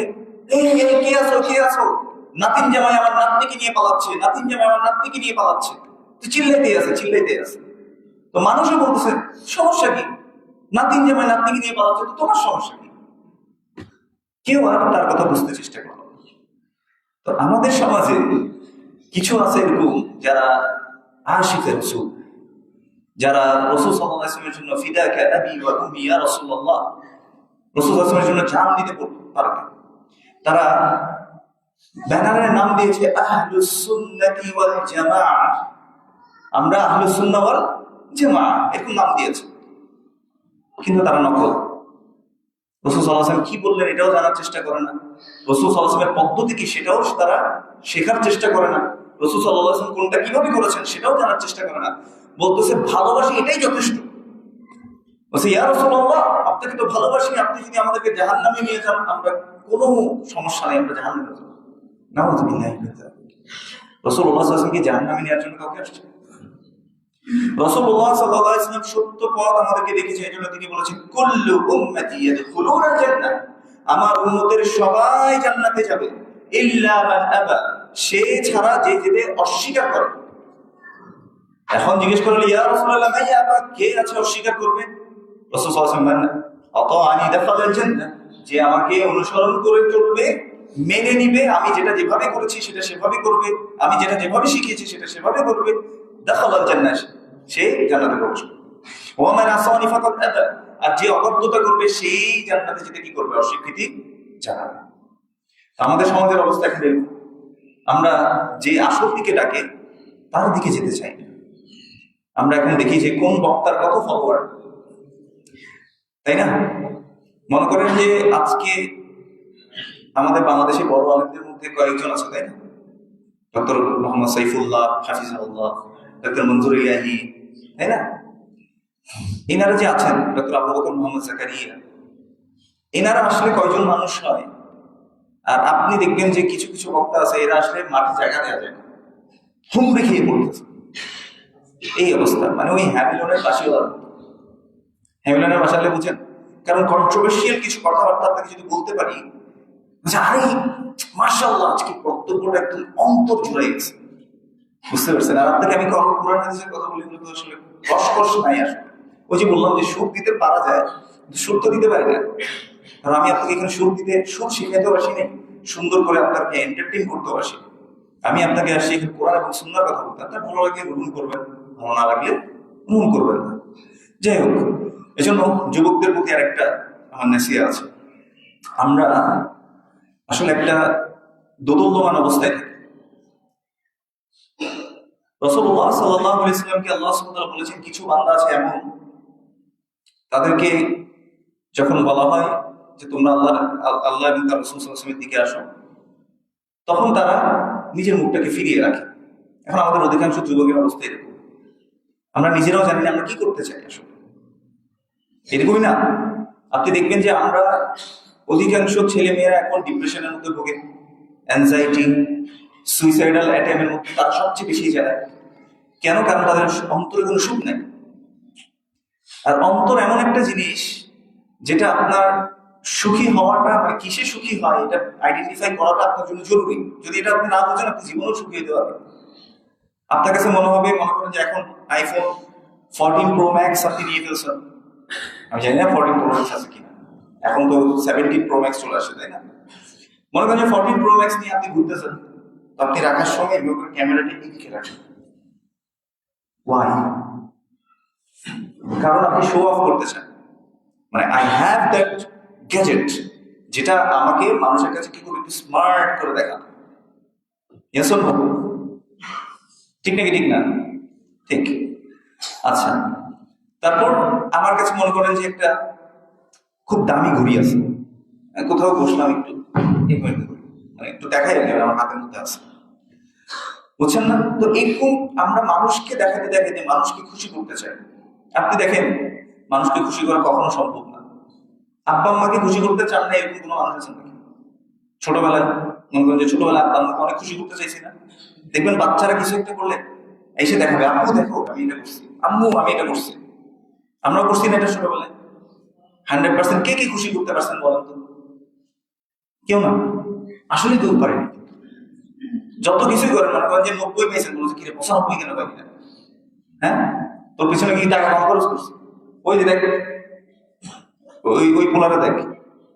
এই কে আছো, কে আছো? নাতিন জামাই আমার নাতনিকে নিয়ে পালাচ্ছে, নাতিন জামাই আমার নাতনিকে নিয়ে পালাচ্ছে। তো চিল্লাইতে আছে। তো মানুষও বলতেছে, সমস্যা কি? নাতিন জামাই নাতনিকে নিয়ে পালাচ্ছে, তো তোমার সমস্যা কি? কেউ আর তার কথা বুঝতে চেষ্টা করো। তো আমাদের সমাজে কিছু আছে এরকম যারা আশিকে রাসূল, যারা রাসূল সাল্লাল্লাহু আলাইহি ওয়াসাল্লামের জন্য ফিদাকা আবি ওয়া উম্মি ইয়া রাসূলুল্লাহ, রাসূল সাল্লাল্লাহু আলাইহি ওয়াসাল্লামের জন্য জান দিতে পারবে। তারা ব্যানারের নাম দিয়েছে আহলুস সুন্নাতি ওয়াল জামাআহ, আমরা আহলুস সুন্নাহ ওয়াল জামাআহ, এরকম নাম দিয়েছে। কিন্তু তারা নকল। রাসূল সাল্লাল্লাহু আলাইহি ওয়াসাল্লাম কি বললেন এটাও জানার চেষ্টা করে না। রাসূল সাল্লাল্লাহু আলাইহি ওয়াসাল্লামের পদ্ধতি কি সেটাও তারা শেখার চেষ্টা করে না। রাসূল সাল্লাল্লাহু আলাইহি ওয়াসাল্লাম কোনটা কিভাবে করেছেন সেটাও জানার চেষ্টা করে না। বলতেছে ভালোবাসি, এটাই যথেষ্ট। বলছে ইয়া রাসূলুল্লাহ, আপনাকে তো ভালোবাসি, আপনি যদি আমাদেরকে জাহান্নামে নিয়ে যান আমরা কোনো সমস্যা নেই, আমরা জাহান্নামে যাব। নাউযুবিল্লাহি মিন যালিক। রাসূলুল্লাহ সাল্লাল্লাহু আলাইহি ওয়াসাল্লাম কি জাহান্নামে নেওয়ার জন্য কাউকে আসছে? রাসূলুল্লাহ সাল্লাল্লাহু আলাইহি ওয়াসাল্লাম সত্য পথ আমাদেরকে দেখিয়েছেন, এজন্য তিনি বলেছেন কুল্লু উম্মতি ইয়াদখুলুনাল জান্নাহ, আমার উম্মতের সবাই জান্নাতে যাবে, ইল্লা মান আবা, সে ছাড়া যে যেতে অস্বীকার করে। এখন জিজ্ঞেস করল ইয়া রাসূলুল্লাহ মান আবা, কে আছে অস্বীকার করবে? রাসূল সাল্লাল্লাহু আলাইহি ওয়াসাল্লাম আতাআনি দাখালাল জান্নাহ, যে আমাকে অনুসরণ করে চলবে, মেনে নিবে, আমি যেটা যেভাবে করেছি সেটা সেভাবে করবে, আমি যেটা যেভাবে শিখিয়েছি সেটা সেভাবে করবে, দাখালাল জান্নাহ, সে জান্নাতে প্রবেশ করবে। ওয়া মান আসানি ফাকাদ আবা, আর যে অবাধ্যতা করবে সেই জান্নাতে যেতে কি করবে? অস্বীকৃতি জানাবে। আমাদের সমাজের অবস্থা এখন এরকম, আমরা যে আসল দিকে ডাকে তার দিকে যেতে চাই না। আমরা এখন দেখি যে কোন বক্তার কত ফলোয়ার, তাই না? মনে করেন যে আজকে আমাদের বাংলাদেশে বড় আলেমদের মধ্যে কয়েকজন আছে, তাই না? ডক্টর মোহাম্মদ সাইফুল্লাহ হাফিজাহুল্লাহ, ডক্টর মনজুর ইলাহি, তাই না? এনারা যে আছেন, ডক্টর আবু বকর মোহাম্মদ জাকারিয়া, এনারা আসলে কয়জন মানুষ হয়? আর আপনি দেখবেন যে কিছু কিছু বক্তা আছে, এরা আসলে মাঠে জায়গা দেওয়া যায় না, হুমড়ি খেয়ে পড়তেছে। এই অবস্থা, মানে ওই হ্যামিলনের বাসিওয়ালার মতো। হ্যামিলনের বাসালে বুঝেন, কারণ কন্ট্রোভার্সিয়াল কিছু কথাবার্তা আপনাকে যদি বলতে পারি, আরে মাশাআল্লাহ আজকে বক্তব্যটা একদম অন্তর জুড়ে গেছে, বুঝতে পারছেন? আর আপনাকে আমি কোরআন হাদিসের কথা বলি, কিন্তু আসলে রসকস নাই আসলে। ওই যে বললাম যে সুখ দিতে পারা যায়, কিন্তু সুখ তো দিতে পারি না। কারণ আমি আপনাকে এখানে সুখ শিখাইতেও আসি নাই, সুন্দর করে আপনাকে এন্টারটেইন করতেও আসি। আমি আপনাকে আসি এখানে কোরআন এবং সুন্নাহর কথা বলতে, আপনার ভালো লাগলে গ্রহণ করবেন, ভালো না লাগলে গ্রহণ করবেন না। যাই হোক, এজন্য যুবকদের প্রতি আরেকটা আমার নেসিহত আছে, আমরা আসলে একটা দোদুল্যমান অবস্থায় থাকি। রাসূলুল্লাহ সাল্লাল্লাহু আলাইহি ওয়াসাল্লামকে আল্লাহ সুবহানাহু ওয়া তাআলা বলেছেন কিছু বান্দা আছে এমন, তাদেরকে যখন বলা হয় যে তোমরা আল্লাহ এবং তার রাসূল সাল্লাল্লাহু আলাইহি ওয়াসাল্লামের দিকে আসো, তখন তারা নিজের মুখটাকে ফিরিয়ে রাখে। এখন আমাদের অধিকাংশ যুবকের অবস্থা এরকম, আমরা নিজেরাও জানি না আমরা কি করতে চাই আসলে, এরকমই না? আপনি দেখবেন যে আমরা অধিকাংশ ছেলে মেয়েরা এখন ডিপ্রেশনের মধ্যে ভোগে, অ্যাংজাইটি, সুইসাইডাল অ্যাটেম্পের মধ্যে তারা সবচেয়ে বেশি যায়। কেন? কারণ তাদের অন্তরে কোনো সুখ নেই। আর অন্তর এমন একটা জিনিস যেটা আপনার সুখী হওয়াটা, মানে কিসে সুখী হয় এটা আইডেন্টিফাই করাটা আপনার জন্য জরুরি। যদি এটা আপনি না বুঝেন, আপনি জীবনেও সুখী হতে পারবেন। আপনার কাছে মনে করেন যে এখন আইফোন 14 প্রো ম্যাক্স আপনি নিয়ে ফেলছেন, আমি জানি না 14 প্রো ম্যাক্স আছে কিনা, এখন তো 17 প্রো ম্যাক্স চলে আসে, তাই না? মনে করেন যে 14 প্রো ম্যাক্স নিয়ে আপনি ঘুরতেছেন, তো আপনি রাখার সময় ক্যামেরাটি এদিকে রাখেন। ওয়াই? কারণ আপনি শো অফ করতে চান, মানে আই হ্যাভ দ্যাট গ্যাজেট, যেটা আমাকে মানুষের কাছে কি করে একটু স্মার্ট করে দেখানো। ঠিক নাকি ঠিক না? ঠিক। আচ্ছা, তারপর আমার কাছে মনে করেন যে একটা খুব দামি ঘড়ি আছে, কোথাও বসলাম একটু মানে একটু দেখাই আমার হাতের মধ্যে আছে, বুঝছেন না? তো এরকম আমরা মানুষকে দেখাতে দেখাতে মানুষকে খুশি করতে চাই। আপনি দেখেন, মানুষকে খুশি করা কখনো সম্ভব না। আব্বা আম্মাকে খুশি করতে চান না, এরকম কোনো মানুষ আছেন নাকি? ছোটবেলায় মনে করেন যে ছোটবেলায় আব্বা আম্মাকে অনেক খুশি করতে চাইছি না? দেখবেন বাচ্চারা কিছু একটা করলে এসে দেখাবে, আম্মু দেখো আমি এটা করছি, আম্মু আমি এটা করছি। আমরা করছি না এটা ছোটবেলায়? 100% কে কে খুশি করতে পারছেন বলেন তো? কেউ না, আসলে কেউ পারেনি। যত কিছুই করেন মনে করেন যে 90 পেয়েছেন, বলছে কিরে 95 কেন পাই না? হ্যাঁ, তোর পিছনে কি টাকা কম খরচ করছে? ওই যে দেখ, ওই পোলারে দেখ,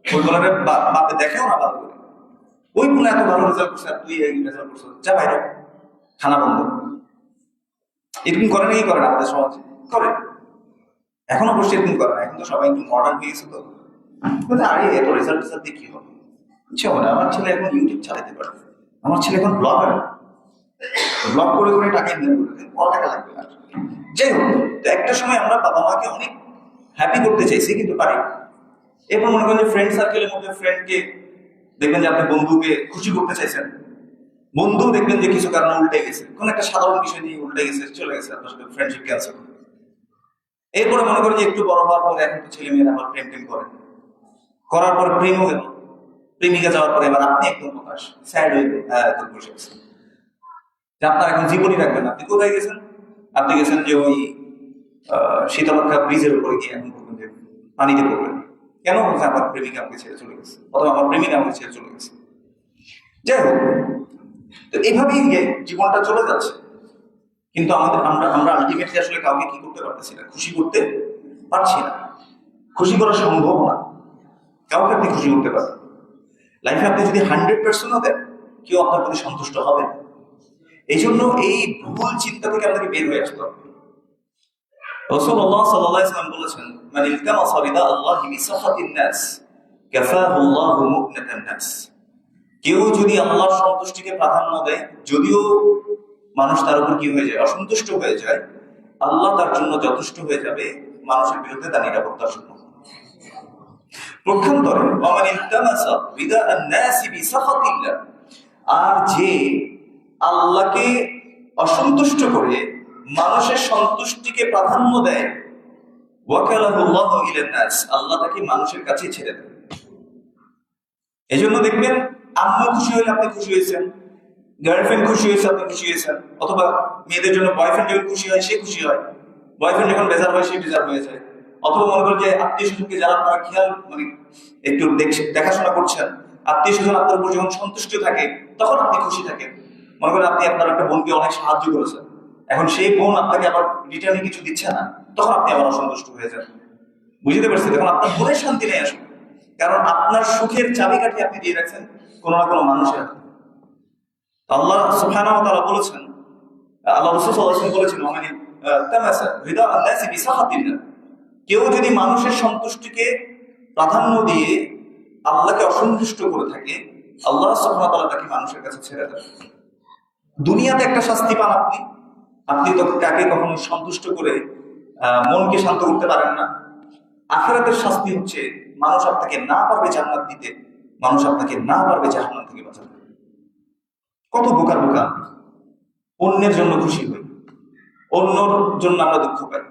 ওই পোলারে বাপে দেখেও না ভালো করে। ওই পোলা এত ভালো রেজাল্ট করছে আর তুই এই রেজাল্ট করছো, যা বাইরে, খানা বন্ধ। এরকম করে নাকি করে না আমাদের সমাজে? করে। এখনো অবশ্যই এরকম করে না, এখন তো সবাই একটু মডার্ন হয়ে গেছে। তো আরে এত রেজাল্ট রেজাল্ট দিয়ে কি হবে? ইচ্ছে হবে না, আমার ছেলে এখন ইউটিউব চালাতে পারে, আমার ছেলে এখন ব্লগার, ব্লগ করে করে টাকা ইনকাম করে, পড়ালেখা লাগবে না। যাই হোক, তো একটা সময় আমরা বাবা মাকে অনেক হ্যাপি করতে চাইছি কিন্তু পারি না। এরপর মনে করেন যে ফ্রেন্ড সার্কেলের মধ্যে ফ্রেন্ডকে দেখবেন যে আপনি বন্ধুকে খুশি করতে চাইছেন, বন্ধু দেখবেন যে কিছু কারণে উল্টে গেছে, কোন একটা সাধারণ বিষয় নিয়ে উল্টে গেছে, চলে গেছে, আপনার সাথে ফ্রেন্ডশিপ ক্যান্সেল। এরপরে মনে করেন যে একটু বড় হওয়ার পরে এখন তো ছেলে মেয়েরা আবার প্রেম টেম করে, করার পরে প্রেমও গেল, প্রেমিকা যাওয়ার পরে এবার আপনি একদম হতাশ, স্যাড হয়ে বসে গেছেন যে আপনার এখন জীবনই রাখবেন। আপনি কোথায় গেছেন? আপনি গেছেন যে ওই শীতলক্ষা ব্রিজের উপরে গিয়ে এখন বলবেন যে পানিতে পড়বেন। কেন? বলছে আমার প্রেমিকা আমাকে ছেড়ে চলে গেছে, অথবা আমার প্রেমিকা আমাকে ছেড়ে চলে গেছে। যাই হোক, তো এইভাবেই জীবনটা চলে যাচ্ছে। কিন্তু আমাদের আমরা আমরা আলটিমেটলি আসলে কাউকে কি করতে পারতেছি না, খুশি করতে পারছি না, খুশি করা সম্ভব না। কাউকে আপনি খুশি করতে পারেন লাইফে, আপনি যদি 100%ও দেন, কেউ আপনার প্রতি সন্তুষ্ট হবে না। এই জন্য এই ভুল চিন্তা থেকে আপনাকে বের হয়ে আসতে হবে। রাসূলুল্লাহ সাল্লাল্লাহু আলাইহি ওয়াসাল্লাম বলেছেন, মান ইলতামাসা রিদা আল্লাহি বিসাখাতিন নাস কাফাহুল্লাহু মু'নাতান নাস। কেউ যদি আল্লাহর সন্তুষ্টিকে প্রাধান্য দেয়, যদিও মানুষ তার উপর কি হয়ে যায়, অসন্তুষ্ট হয়ে যায়, আল্লাহ তার জন্য যথেষ্ট হয়ে যাবে মানুষের বিরুদ্ধে তার নিরাপত্তার জন্য। পক্ষান্তরে ওয়ামান ইলতামাসা রিদা আন-নাসি বিসাখাতিল্লাহ, আর যে আল্লাহকে অসন্তুষ্ট করে মানুষের সন্তুষ্টিকে প্রাধান্য দেয়, ওয়াকালাহুল্লাহু ইলান নাস, আল্লাহ তাকে মানুষের কাছে ছেড়ে দেয়। এজন্য দেখবেন আম্মু খুশি হলে আপনি খুশি হয়েছেন, গার্লফ্রেন্ড খুশি হয়েছে আপনি খুশি হয়েছেন, অথবা মেয়েদের জন্য বয়ফ্রেন্ড যখন খুশি হয় সে খুশি হয়, বয়ফ্রেন্ড যখন বেজার হয় সে বেজার হয়ে যায়। অথবা মনে করেন যে আত্মীয় স্বজনকে যারা আপনারা খেয়াল মানে একটু দেখাশোনা করছেন, আত্মীয় স্বজন আপনার উপর যখন সন্তুষ্ট থাকে তখন আপনি খুশি থাকেন। মনে করেন আপনি আপনার একটা বোনকে অনেক সাহায্য করেছেন, এখন সেই বোন আপনাকে আবার রিটার্নে কিছু দিচ্ছে না, তখন আপনি আবার অসন্তুষ্ট হয়ে যান। বুঝতে পারছি? তখন আপনার মনের শান্তি নেই আসলে, কারণ আপনার সুখের চাবিকাঠি আপনি দিয়ে রাখছেন কোনো না কোনো মানুষের হাতে। আল্লাহ সুবহানাহু ওয়া তাআলা বলেছেন, আল্লাহ রাসূল সাল্লাল্লাহু আলাইহি ওয়াসাল্লাম বলেছেন, ওমানি তামাসা রিদা আন-নাসি বিসাখাতিল্লাহ, কেউ যদি মানুষের সন্তুষ্টিকে প্রাধান্য দিয়ে আল্লাহকে অসন্তুষ্ট করে থাকে, আল্লাহ সুবহানাহু ওয়া তাআলা তাকে মানুষের কাছে ছেড়ে দেন। দুনিয়াতে একটা শাস্তি পান আপনি, আপনি তো কাকে কখনো সন্তুষ্ট করে মনকে শান্ত করতে পারেন না। আখিরাতের শাস্তি হচ্ছে মানুষ আপনাকে না পারবে জান্নাত দিতে, মানুষ আপনাকে না পারবে জাহান্নাম থেকে বাঁচাতে। কত বোকার বোকা, অন্যের জন্য খুশি হই, অন্যর জন্য আমরা দুঃখ পাই।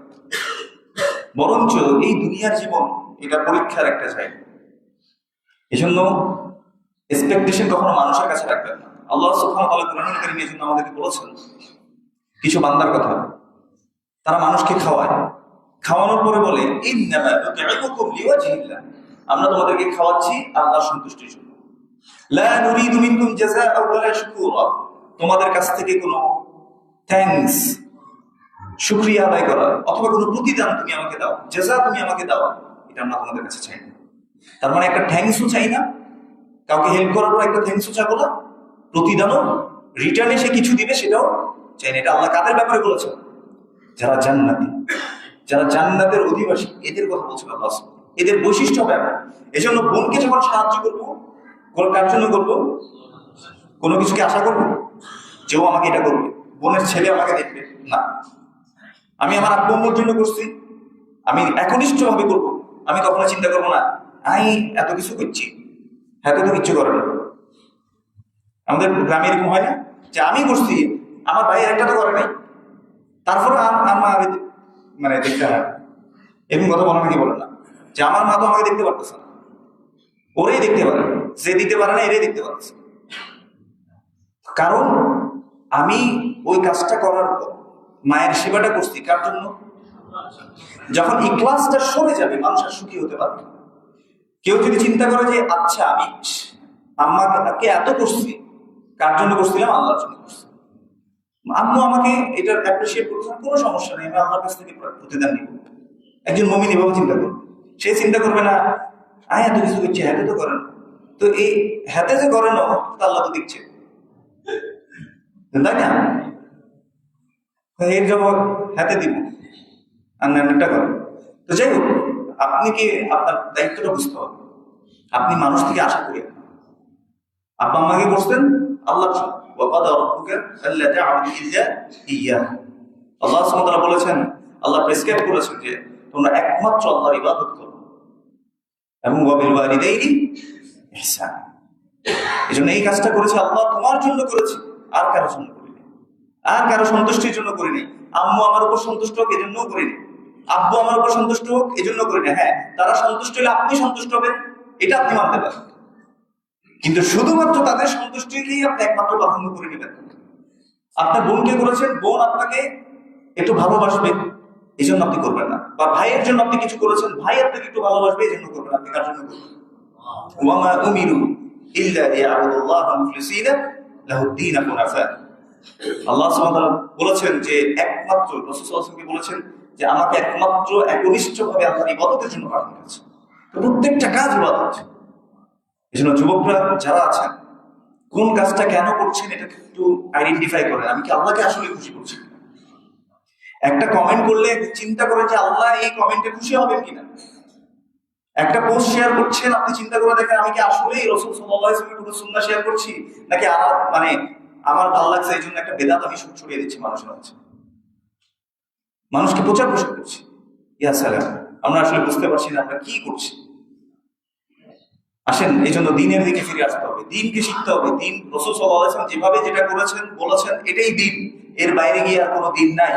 বরঞ্চ এই দুনিয়ার জীবন এটা পরীক্ষার একটা জায়গা। এই জন্য এক্সপেকটেশন কখনো মানুষের কাছে রাখবেন না। আল্লাহ সুবহানাহু ওয়া তাআলা কোরআনুল কারীমে এই জন্য আমাদেরকে বলেছেন কিছু বান্দার কথা, তারা মানুষকে খাওয়ায়, খাওয়ানোর পরে বলে ইন্নামা নুতঈমুকুম লিওয়াজহিল্লাহ, আমরা তোমাদেরকে খাওয়াচ্ছি আল্লাহর সন্তুষ্টির জন্য। লা নুরিদু মিনকুম জাযাআ ওয়ালা শুকুরা, তোমাদের কাছ থেকে কোনো থ্যাঙ্কস, শুকরিয়া আদায় করা অথবা কোনো প্রতিদান তুমি আমাকে দাও, জাযা তুমি আমাকে দাও, এটা আমরা তোমাদের কাছে চাই না। তার মানে একটা থ্যাঙ্কসও চাই না, কাউকে হেল্প করার পর একটা থ্যাঙ্কসও চাইবো না, প্রতিদানও রিটার্নে সে কিছু দিবে সেটাও চাই না। এটা আল্লাহ কাদের ব্যাপারে বলেছেন? যারা জান্নাতি, যারা জান্নাতের অধিবাসী, এদের কথা বলছিল আল্লাহ। এদের বৈশিষ্ট্য ব্যাপার। এই জন্য বোনকে যখন সাহায্য করবো, কার জন্য করবো? কোনো কিছুকে আশা করবো যেও আমাকে এটা করবে, বোনের ছেলে আমাকে দেখবে না। আমি আমার আব্বু আম্মুর জন্য করছি, আমি একনিষ্ঠ ভাবে করবো, আমি কখনো চিন্তা করবো না আমি এত কিছু করছি, এত তো কিচ্ছু করে না। আমাদের গ্রামে এরকম হয় না যে আমি করছি, আমার ভাই একটা তো করে নাই, তারপরে আমার মানে দেখতে হয়, এরকম কথা বলে নাকি? বলে না যে আমার মা তো আমাকে দেখতে পারতেছে না, ওরাই দেখতে পারে, যে দিতে পারে না এরাই দেখতে পাচ্ছে। কারণ আমি ওই কাজটা করার পর মায়ের সেবাটা করছি কার জন্য? যখন ইখলাসটা সরে যাবে মানুষ আর সুখী হতে পারবে না। কেউ যদি চিন্তা করে যে আচ্ছা আমি আম্মাকে এত করছি, কার জন্য করছিলাম? আল্লাহর জন্য করছি। আম্মু আমাকে এটার অ্যাপ্রিসিয়েট করছেন, কোনো সমস্যা নেই, আমি আল্লাহর কাছ থেকে প্রতিদান নিব। একজন মুমিন এভাবে চিন্তা করবে। সে চিন্তা করবে না এত কিছু করছে, হাতে তো করে না, তো এই হাতে যে করে না তা আল্লাহ তো দেখছে, তাই না? এর জবাব হাতে দিব আর নানটা করে। তো যাই হোক, আপনি কি আপনার দায়িত্বটা বুঝতে হবে। আপনি মানুষ থেকে আশা করি আব্বা আম্মাকে করছেন আল্লাহ, আল্লাহ সুবহানাহু ওয়া তাআলা বলেছেন, আল্লাহ প্রেসক্রাইব করেছেন যে তোমরা একমাত্র আল্লাহর ইবাদত করো এবং ওয়াবিল ওয়ালিদাইনি ইহসান। এজন্য এই কাজটা করেছে আল্লাহ তোমার জন্য করেছে, আর কারো জন্য করিনি, আর কারো সন্তুষ্টির জন্য করিনি। আম্মু আমার উপর সন্তুষ্ট হোক এজন্যও করিনি, আব্বু আমার উপর সন্তুষ্ট হোক এজন্য করিনি। হ্যাঁ, তারা সন্তুষ্ট হলে আপনি সন্তুষ্ট হবেন, এটা আপনি মানতে পারেন, কিন্তু শুধুমাত্র তাদের সন্তুষ্টিকেই আপনি একমাত্র প্রাধান্য করে নেবেন। আপনার বোনকে করেছেন, বোন আপনাকে একটু ভালোবাসবে এই জন্য আপনি করবেন না, বা ভাইয়ের জন্য আপনি কিছু করেছেন, ভাই আপনাকে একটু ভালোবাসবে এই জন্য করবেন, আপনি কার জন্য করবেন? ওয়ামা উমিরু ইল্লা লিয়াবুদুল্লাহা মুখলিসিনা লাহুদ্দীন হুনাফা। আল্লাহ সুবহানাহু ওয়া তাআলা বলেছেন যে একমাত্র রাসূল সাল্লাল্লাহু আলাইহি ওয়াসাল্লাম বলেছেন যে আমাকে একমাত্র একনিষ্ঠভাবে আল্লাহর ইবাদতের জন্য পাঠানো হয়েছে। প্রত্যেকটা কাজ ইবাদত। এজন্য যুবকরা যারা আছেন, কোন কাজটা কেন করছেন এটা একটু আইডেন্টিফাই করেন। আমি কি আল্লাহকে আসলে খুশি করছি? একটা কমেন্ট করলে চিন্তা করেন যে আল্লাহ এই কমেন্টে খুশি হবেন কিনা। একটা পোস্ট শেয়ার করছেন, আপনি চিন্তা করে দেখেন আমি কি আসলেই রাসূল সাল্লাল্লাহু আলাইহি ওয়াসাল্লামের কোনো সুন্নাহ শেয়ার করছি, নাকি আমার ভালো লাগছে এই জন্য একটা বেদাত আমি ছড়িয়ে দিচ্ছি মানুষের মাঝে, মানুষকে প্রচার প্রসার করছি। ইয়া সালাম, আমরা আসলে বুঝতে পারছি না আমরা কি করছি। আসেন, এই জন্য দিনের দিকে ফিরে আসতে হবে, দিনকে শিখতে হবে। দিন রাসূল সাল্লাল্লাহু আলাইহি ওয়াসাল্লাম যেভাবে যেটা করেছেন বলেছেন এটাই দিন, এর বাইরে গিয়ে আর কোনো দিন নাই।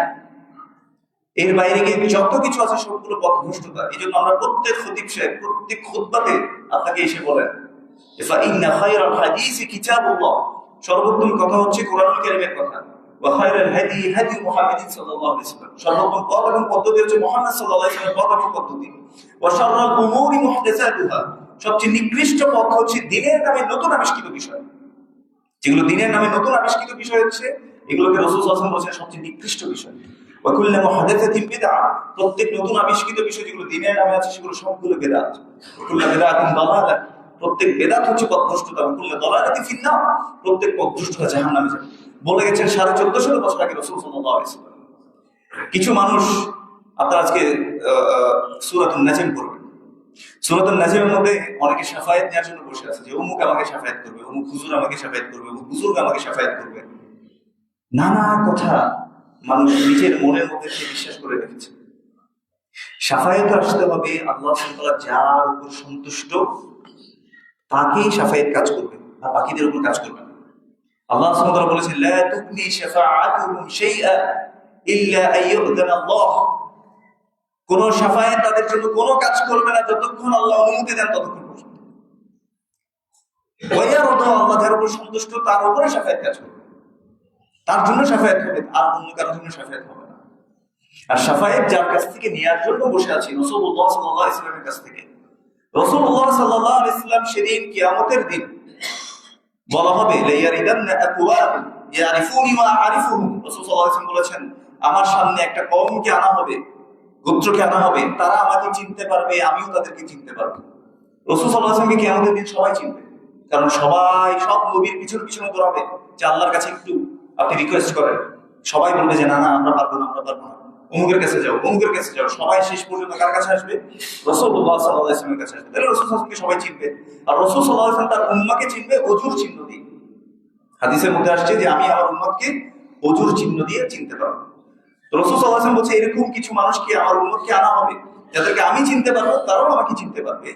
এর বাইরে গিয়ে যত কিছু আছে সবগুলো পথভ্রষ্টতা। এই জন্য আমরা প্রত্যেক খতিব সাহেব প্রত্যেক খুতবাতে আপনাকে এসে বলেন ফাইন্না খায়রাল হাদিসি কিতাবুল্লাহ, সর্বোত্তম কথা হচ্ছে কোরআনুল কারীমের কথা। ওয়া খায়রাল হাদি হাদি মুহাম্মাদিন সাল্লাল্লাহু আলাইহি ওয়াসাল্লাম, সর্বোত্তম পথ এবং পদ্ধতি হচ্ছে মুহাম্মদ সাল্লাল্লাহু আলাইহি ওয়াসাল্লামের পথ এবং পদ্ধতি। ওয়া শাররাল উমুরি মুহদাসাতুহা, সবচেয়ে নিকৃষ্ট পথ হচ্ছে দিনের নামে নতুন আবিষ্কৃত বিষয়। যেগুলো দিনের নামে নতুন আবিষ্কৃত বিষয় হচ্ছে এগুলোকে রাসূল সাল্লাল্লাহু আলাইহি ওয়াসাল্লাম বলেছেন সবচেয়ে নিকৃষ্ট বিষয়। ওয়া কুল্লু মুহদাসাতিন বিদআ, প্রত্যেক নতুন আবিষ্কৃত বিষয় যেগুলো দিনের নামে আছে সেগুলো সবগুলো বিদআত। ওয়া কুল্লু বিদআতিন দালালা, প্রত্যেক বিদআত হচ্ছে পথভ্রষ্টতা। ওয়া কুল্লু দালালাতিন ফিন্নার, প্রত্যেক পথভ্রষ্টতা জাহান্নামে যাবে। বলে গেছেন 1450 বছর আগে রাসূল সাল্লাল্লাহু আলাইহি ওয়াসাল্লাম। কিছু মানুষ, আপনারা আজকে সূরাতুন নাজম পড়বেন, সূরাতুন নাজমের মধ্যে অনেকে শাফায়াত নেওয়ার জন্য বসে আছে যে অমুক আমাকে শাফায়াত করবে, অমুক হুজুর আমাকে শাফায়াত করবে, অমুক বুজুর্গ আমাকে শাফায়াত করবে। নানা কথা মানুষ নিজের মনের মধ্যে বিশ্বাস করে রেখেছে। শাফায়াত আসতে হবে আল্লাহ সুবহানাহু ওয়া তাআলা যার উপর সন্তুষ্ট তাকেই শাফায়াত কাজ করবে, আর বাকিদের উপর কাজ করবে না। আল্লাহ সুবহানাহু ওয়া তাআলা বলেছেন লা তুগনি শাফাআতুহুম শাইআ ইল্লা আইয়ুযানা আল্লাহ, কোন শাফায়াত তাদের জন্য কোনো কাজ করবে না যতক্ষণ আল্লাহ অনুমতি দেন ততক্ষণ পর্যন্ত। ওয়ায়ারদা, আল্লাহ যার উপর সন্তুষ্ট তার উপরে শাফায়াত কাজ করবে, তার জন্য শাফায়াত হবে, আর অন্য কারোর জন্য শাফায়াত হবে না। আর শাফায়াত যার কাছ থেকে নেওয়ার জন্য বসে আছি রাসূলুল্লাহ সাল্লাল্লাহু আলাইহি ওয়াসাল্লামের কাছ থেকে। রাসূলুল্লাহ সাল্লাল্লাহু আলাইহি ওয়াসাল্লাম সেদিন কিয়ামতের দিন বলা হবে লায়ারিদান্না আকওয়াম ইয়ারিফুনি ওয়া আরিফুহুম, রাসূল সাল্লাল্লাহু আলাইহি ওয়াসাল্লাম বলেছেন আমার সামনে একটা কওমকে আনা হবে, গোত্রকে আনা হবে, তারা আমাকে চিনতে পারবে, আমিও তাদেরকে চিনতে পারবো। রাসূল সাল্লাল্লাহু আলাইহি ওয়াসাল্লামকে কিয়ামতের দিন সবাই চিনবে, কারণ সবাই সব নবীর পিছনে পিছনে দৌড়াবে যে আল্লাহর কাছে একটু আপনি রিকোয়েস্ট করেন। সবাই বলবে যে না না আমরা পারবো না, আমরা পারবো না, অমুকের কাছে যাও, অমুকের কাছে যাও। সবাই শেষ পর্যন্ত কার কাছে আসবে? রাসূলুল্লাহ সাল্লাল্লাহু আলাইহি ওয়াসাল্লামের কাছে আসবে। তাহলে রাসূল সাল্লাল্লাহু আলাইহি ওয়াসাল্লামকে সবাই চিনবে, আর রাসূল সাল্লাল্লাহু আলাইহি ওয়াসাল্লাম তার উম্মাহকে চিনবে ওজুর চিহ্ন দিয়ে। হাদিসের মধ্যে আসছে যে আমি আমার উম্মতকে ওজুর চিহ্ন দিয়ে চিনতে পারবো। রাসূল সাল্লাল্লাহু আলাইহি ওয়াসাল্লাম বলছে এরকম কিছু মানুষকে আমার উম্মতকে আনা হবে যাদেরকে আমি চিনতে পারবো, তারাও আমাকে চিনতে পারবে।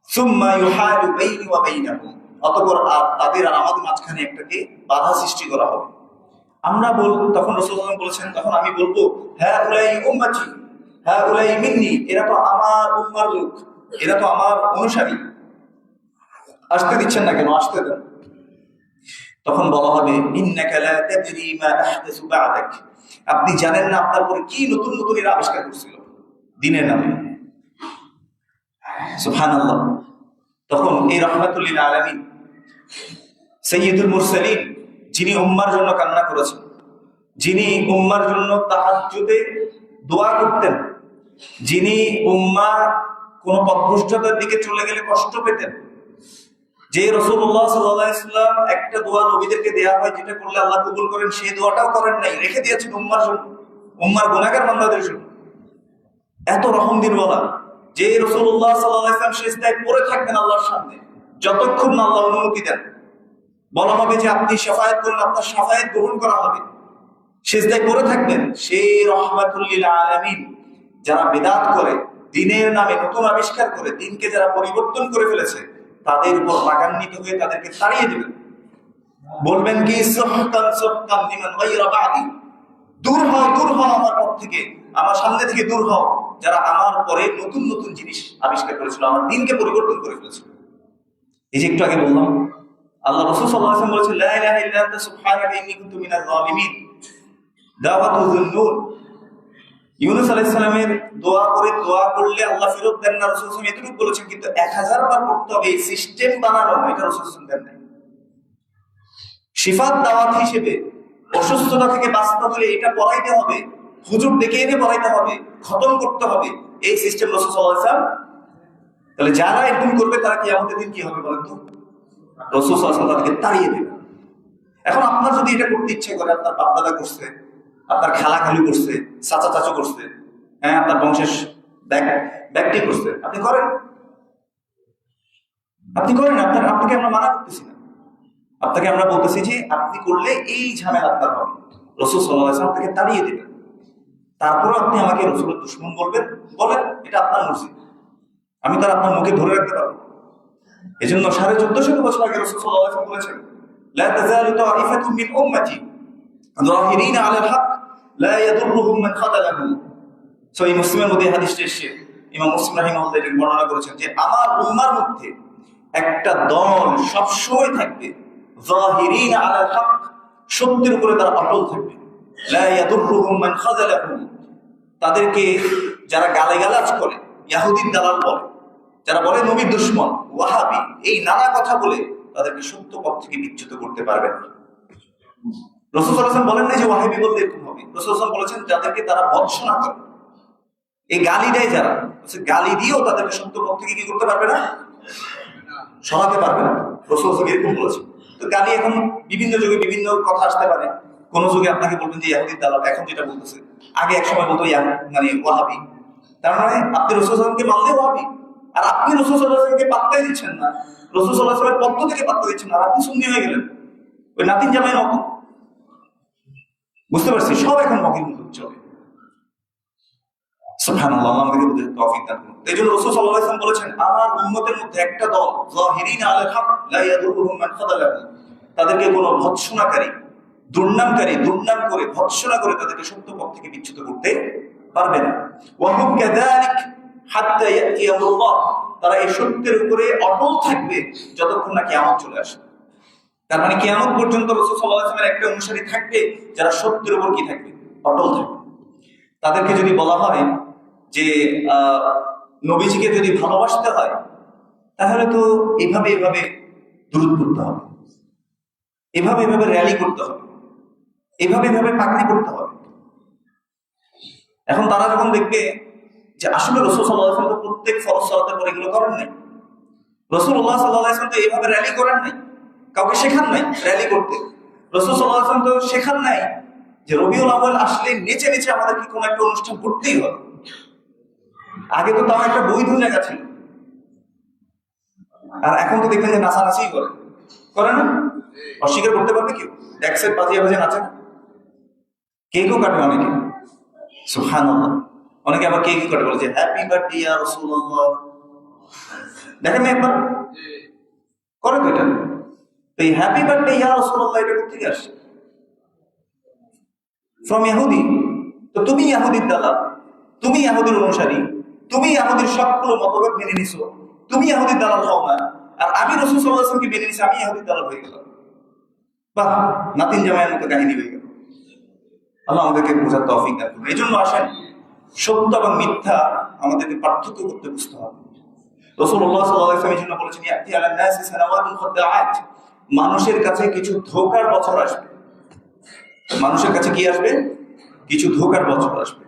সুম্মা ইউহালু বাইনি ওয়া বাইনাহুম, অতঃপর তাদের আর আমাদের মাঝখানে একটাকে বাধা সৃষ্টি করা হবে। আমরা তখন রাসূল সাল্লাল্লাহু আলাইহি ওয়াসাল্লাম বলেছেন, তখন আমি বলবো হ্যাঁ উলাই উম্মতি হ্যাঁ উলাই মিন্নি, এরা তো আমার উম্মার লোক, এরা তো আমার অনুসারী, আসতে দিচ্ছেন না কেন, আসতে দেন। তখন বলা হবে ইন্নাকা লা তাদরি মা আহদাসু বা'দাক, আপনি জানেন না আপনার পরে কি নতুন নতুন এরা আবিষ্কার করছিল দিনের নামে। সুবহানাল্লাহ। তখন এই রাহমাতুল লিল আলামিন সাইয়্যিদুল মুরসালিন, যিনি উম্মার জন্য কান্না করেছেন, যিনি উম্মার জন্য তাহাজ্জুদে দোয়া করতেন, যিনি উম্মা কোন পথভ্রষ্টতার দিকে চলে গেলে কষ্ট পেতেন, যে রাসূলুল্লাহ সাল্লাল্লাহু আলাইহি ওয়াসাল্লাম একটা দোয়া নবীদেরকে দেয়া হয় যেটা করলে আল্লাহ কবুল করেন, সেই দোয়াটাও করেন নাই, রেখে দিয়েছেন উম্মার জন্য, উম্মার গুনাহগার বান্দাদের জন্য। এত রহম দিনওয়ালা যে রাসূলুল্লাহ সাল্লাল্লাহু আলাইহি ওয়াসাল্লাম সিজদায় পড়ে থাকবেন আল্লাহর সামনে যতক্ষণ না আল্লাহ অনুমতি দেন। বলা হবে যে আপনি শাফায়াত করেন, আপনার শাফায়াত গ্রহণ করা হবে, সিজদায় পড়ে থাকবেন। সেই রাহমাতুল লিল আলামিন যারা বিদআত করে, দ্বীনের নামে নতুন আবিষ্কার করে, দ্বীনকে যারা পরিবর্তন করে ফেলেছে, তাদের উপর রাগান্বিত হয়ে তাদেরকে তাড়িয়ে দিবেন। বলবেন কি সুহতান সুহতান লিমান গায়রা বাদি, দূর হও দূর হও আমার পথ থেকে, আমার সামনে থেকে দূর হও যারা আমার পরে নতুন নতুন জিনিস আবিষ্কার করেছিল, আমার দ্বীনকে পরিবর্তন করে ফেলেছিল। এই যে একটু আগে বললাম আল্লাহ রাসূল সাল্লাল্লাহু আলাইহি ওয়াসাল্লাম বলেছেন লা ইলাহা ইল্লা আনতা সুবহানাকা ইন্নী কুনতু মিনাজ জালিমিন। দাওয়াতু যুন্নুন, ইউনূস আলাইহিস সালামের দোয়া করলে আল্লাহ ফেরত দেন না, রাসূল সাল্লাল্লাহু আলাইহি ওয়াসাল্লাম এতটুকু বলেছেন, কিন্তু 1000 বার পড়তে হবে এই সিস্টেম বানানো, এটা রাসূল সাল্লাল্লাহু আলাইহি ওয়াসাল্লাম দেন নাই। শিফাত দাওয়াত হিসেবে অসুস্থতা থেকে বাঁচতে হলে এটা পড়াইতে হবে, হুজুর ডেকে এনে পড়াইতে হবে, খতম করতে হবে, এই সিস্টেম রাসূল সাল্লাল্লাহু আলাইহি ওয়াসাল্লাম। তাহলে যারা এরকম করবে তারা কিয়ামতের দিন কি হবে বলেন তো? রাসূল সাল্লাল্লাহু আলাইহি ওয়াসাল্লাম তাদেরকে তাড়িয়ে দেবে। এখন আপনার যদি এটা করতে ইচ্ছে করে, আপনার বাপ দাদা করছে, আপনার খালা খালু করছে, চাচা চাচু করছে, হ্যাঁ আপনার বংশের ব্যক্তি করছে, আপনি করেন, আপনাকে আমরা মানা করতেছি না, আপনাকে আমরা বলতেছি যে আপনি করলে এই ঝামেলা আপনার হবে, রাসূল সাল্লাল্লাহু আলাইহি ওয়াসাল্লাম আপনাকে তাড়িয়ে দেবেন। তারপরে আপনি আমাকে রাসূলের দুশমন বলবেন, বলেন, এটা আপনার মর্জি, আমি তার আপনার মুখে ধরে রাখতে পারবো। এই জন্য 1450 বছর আগে রাসূল সাল্লাল্লাহু আলাইহি ওয়াসাল্লাম বলেছেন লা তাযালু তা'iফাতুন মিন উম্মতি যাহিরিনা আলাল হক লা ইয়াদুররুহুম মান খাযালাহু। সহিহ মুসলিমের মধ্যে হাদিসটি এসেছে, ইমাম মুসলিম রাহিমাহুল্লাহ এটাকে বর্ণনা করেছেন যে আমার উম্মার মধ্যে একটা দল সবসময় থাকবে, যাহিরিনা আলাল হক, সত্যের উপরে তারা অটল থাকবে, লা ইয়াদুররুহুম মান খাযালাহু, তাদেরকে যারা গালাগালাজ করে, ইহুদির দালাল বলে, যারা বলে নবীর দুশমন, ওয়াহাবি, এই নানা কথা বলে তাদেরকে সত্য পথ থেকে বিচ্যুত করতে পারবেন না। রাসূল সাল্লাল্লাহু আলাইহি ওয়াসাল্লাম বলেন না যে ওয়াহাবি বলতে এরকম হবে, রাসূল সাল্লাল্লাহু আলাইহি ওয়াসাল্লাম বলেছেন যাদেরকে তারা ভৎসনা করে, এই গালি দেয় যারা, গালি দিয়েও তাদেরকে সত্য পথ থেকে কি করতে পারবে না, সরাতে পারবে না। রাসূল সাল্লাল্লাহু আলাইহি ওয়াসাল্লাম এরকম বলেছেন। তো গালি এখন বিভিন্ন যুগে বিভিন্ন কথা আসতে পারে, কোন যুগে আপনাকে বলবেন যে ইহুদির দালাল, এখন যেটা বলতেছে, আগে এক সময় বলতো মানে ওয়াহাবি, তার মানে আপনি রাসূল সাল্লাল্লাহু আলাইহি ওয়াসাল্লামকে মানলে ওয়াহাবি, আর আপনি রাসূল সাল্লাল্লাহু আলাইহি ওয়াসাল্লামকে পাত্তাই দিচ্ছেন না, রাসূল সাল্লাল্লাহু আলাইহি ওয়াসাল্লামের পক্ষ থেকে পাত্তা দিচ্ছেন না, আর আপনি সুন্নি হয়ে গেলেন, ওই নাতিন জামাইয়ের মতো। বুঝতে পারছি, সব এখন মকির মতো চলে। সুবহানাল্লাহ, আল্লাহ আমাদেরকে বুঝতে তৌফিক দান করুন। এইজন্য রাসূল সাল্লাল্লাহু আলাইহি ওয়াসাল্লাম বলেছেন আমার উম্মতের মধ্যে একটা দল, যাহিরিনা আলাল হক লা ইয়াদুররুহুম মান খাযালাহু, তাদেরকে কোনো ভৎসনাকারী, দুর্নাম করে ভৎসনা করে তাদেরকে সত্য পথ থেকে বিচ্যুত করতে পারবে না। ওয়া হুম কাযালিক হাত্তা ইয়াতি আমরুল্লাহ, তারা এই সত্যের উপরে অটল থাকবে যতক্ষণ না কিয়ামত চলে আসে। তার মানে কিয়ামত পর্যন্ত রাসূল সাল্লাল্লাহু আলাইহি ওয়াসাল্লামের একটা অনুসারী থাকবে যারা সত্যের উপর কি থাকবে, অটল থাকবে। তাদেরকে যদি বলা হয় যে নবীজিকে যদি ভালোবাসতে হয় তাহলে তো এভাবে দুরূদ পড়তে হবে, এভাবে র্যালি করতে হবে, এভাবে পাকড়ি করতে হবে। এখন তারা যখন দেখবে যে আসলে রাসূল সাল্লাল্লাহু আলাইহি ওয়াসাল্লাম তো প্রত্যেক ফরজ সালাতের পর এগুলো করেন নাই, রাসূলুল্লাহ সাল্লাল্লাহু আলাইহি ওয়াসাল্লাম তো এইভাবে র্যালি করেন নাই, কাউকে শেখান নাই র্যালি করতে, রাসূল সাল্লাল্লাহু আলাইহি ওয়াসাল্লাম তো শেখান নাই যে রবিউল আউয়াল আসলে নেচে আমাদের কি কোনো একটা অনুষ্ঠান করতেই হবে। আগে তো তাও একটা বৈধ জায়গা ছিল, আর এখন তো দেখবেন যে নাচানাচি করে না, অস্বীকার করতে পারবে কেউ? এক সাইড বাজিয়ে নাচে না, কেকও কাটে অনেকে, সুবহানাল্লাহ, অনেকে আবার কেক কাটে, বলে যে হ্যাপি বার্থডে ইয়া রাসূলুল্লাহ, দেখেন না একবার করে তো এটা। তো এই হ্যাপি বার্থডে ইয়া রাসূলুল্লাহ এটা কোথা থেকে আসছে? ফ্রম ইহুদি। তো তুমি ইহুদির দালাল, তুমি ইহুদির অনুসারী, তুমি ইহুদির সবগুলো মতভেদ মেনে নিছো, তুমি ইহুদির দালাল হও না, আর আমি রাসূল সাল্লাল্লাহু আলাইহি ওয়াসাল্লামকে মেনে নিছি, আমি ইহুদির দালাল হয়ে গেলাম। বাহ, নাতিন জামাইয়ের মতো কাহিনী হয়ে গেল। আল্লাহ আমাদেরকে বোঝার তৌফিক দান করুন। এই জন্য আসেন, সত্য এবং মিথ্যা আমাদেরকে পার্থক্য করতে বুঝতে হবে। রাসূলুল্লাহ সাল্লাল্লাহু আলাইহি ওয়াসাল্লাম এই জন্য বলেছেন, ইয়াতি আলান নাসি সানাওয়াতুন খাদ্দাআত, মানুষের কাছে কিছু ধোঁকার বছর আসবে। মানুষের কাছে কি আসবে? কিছু ধোঁকার বছর আসবে।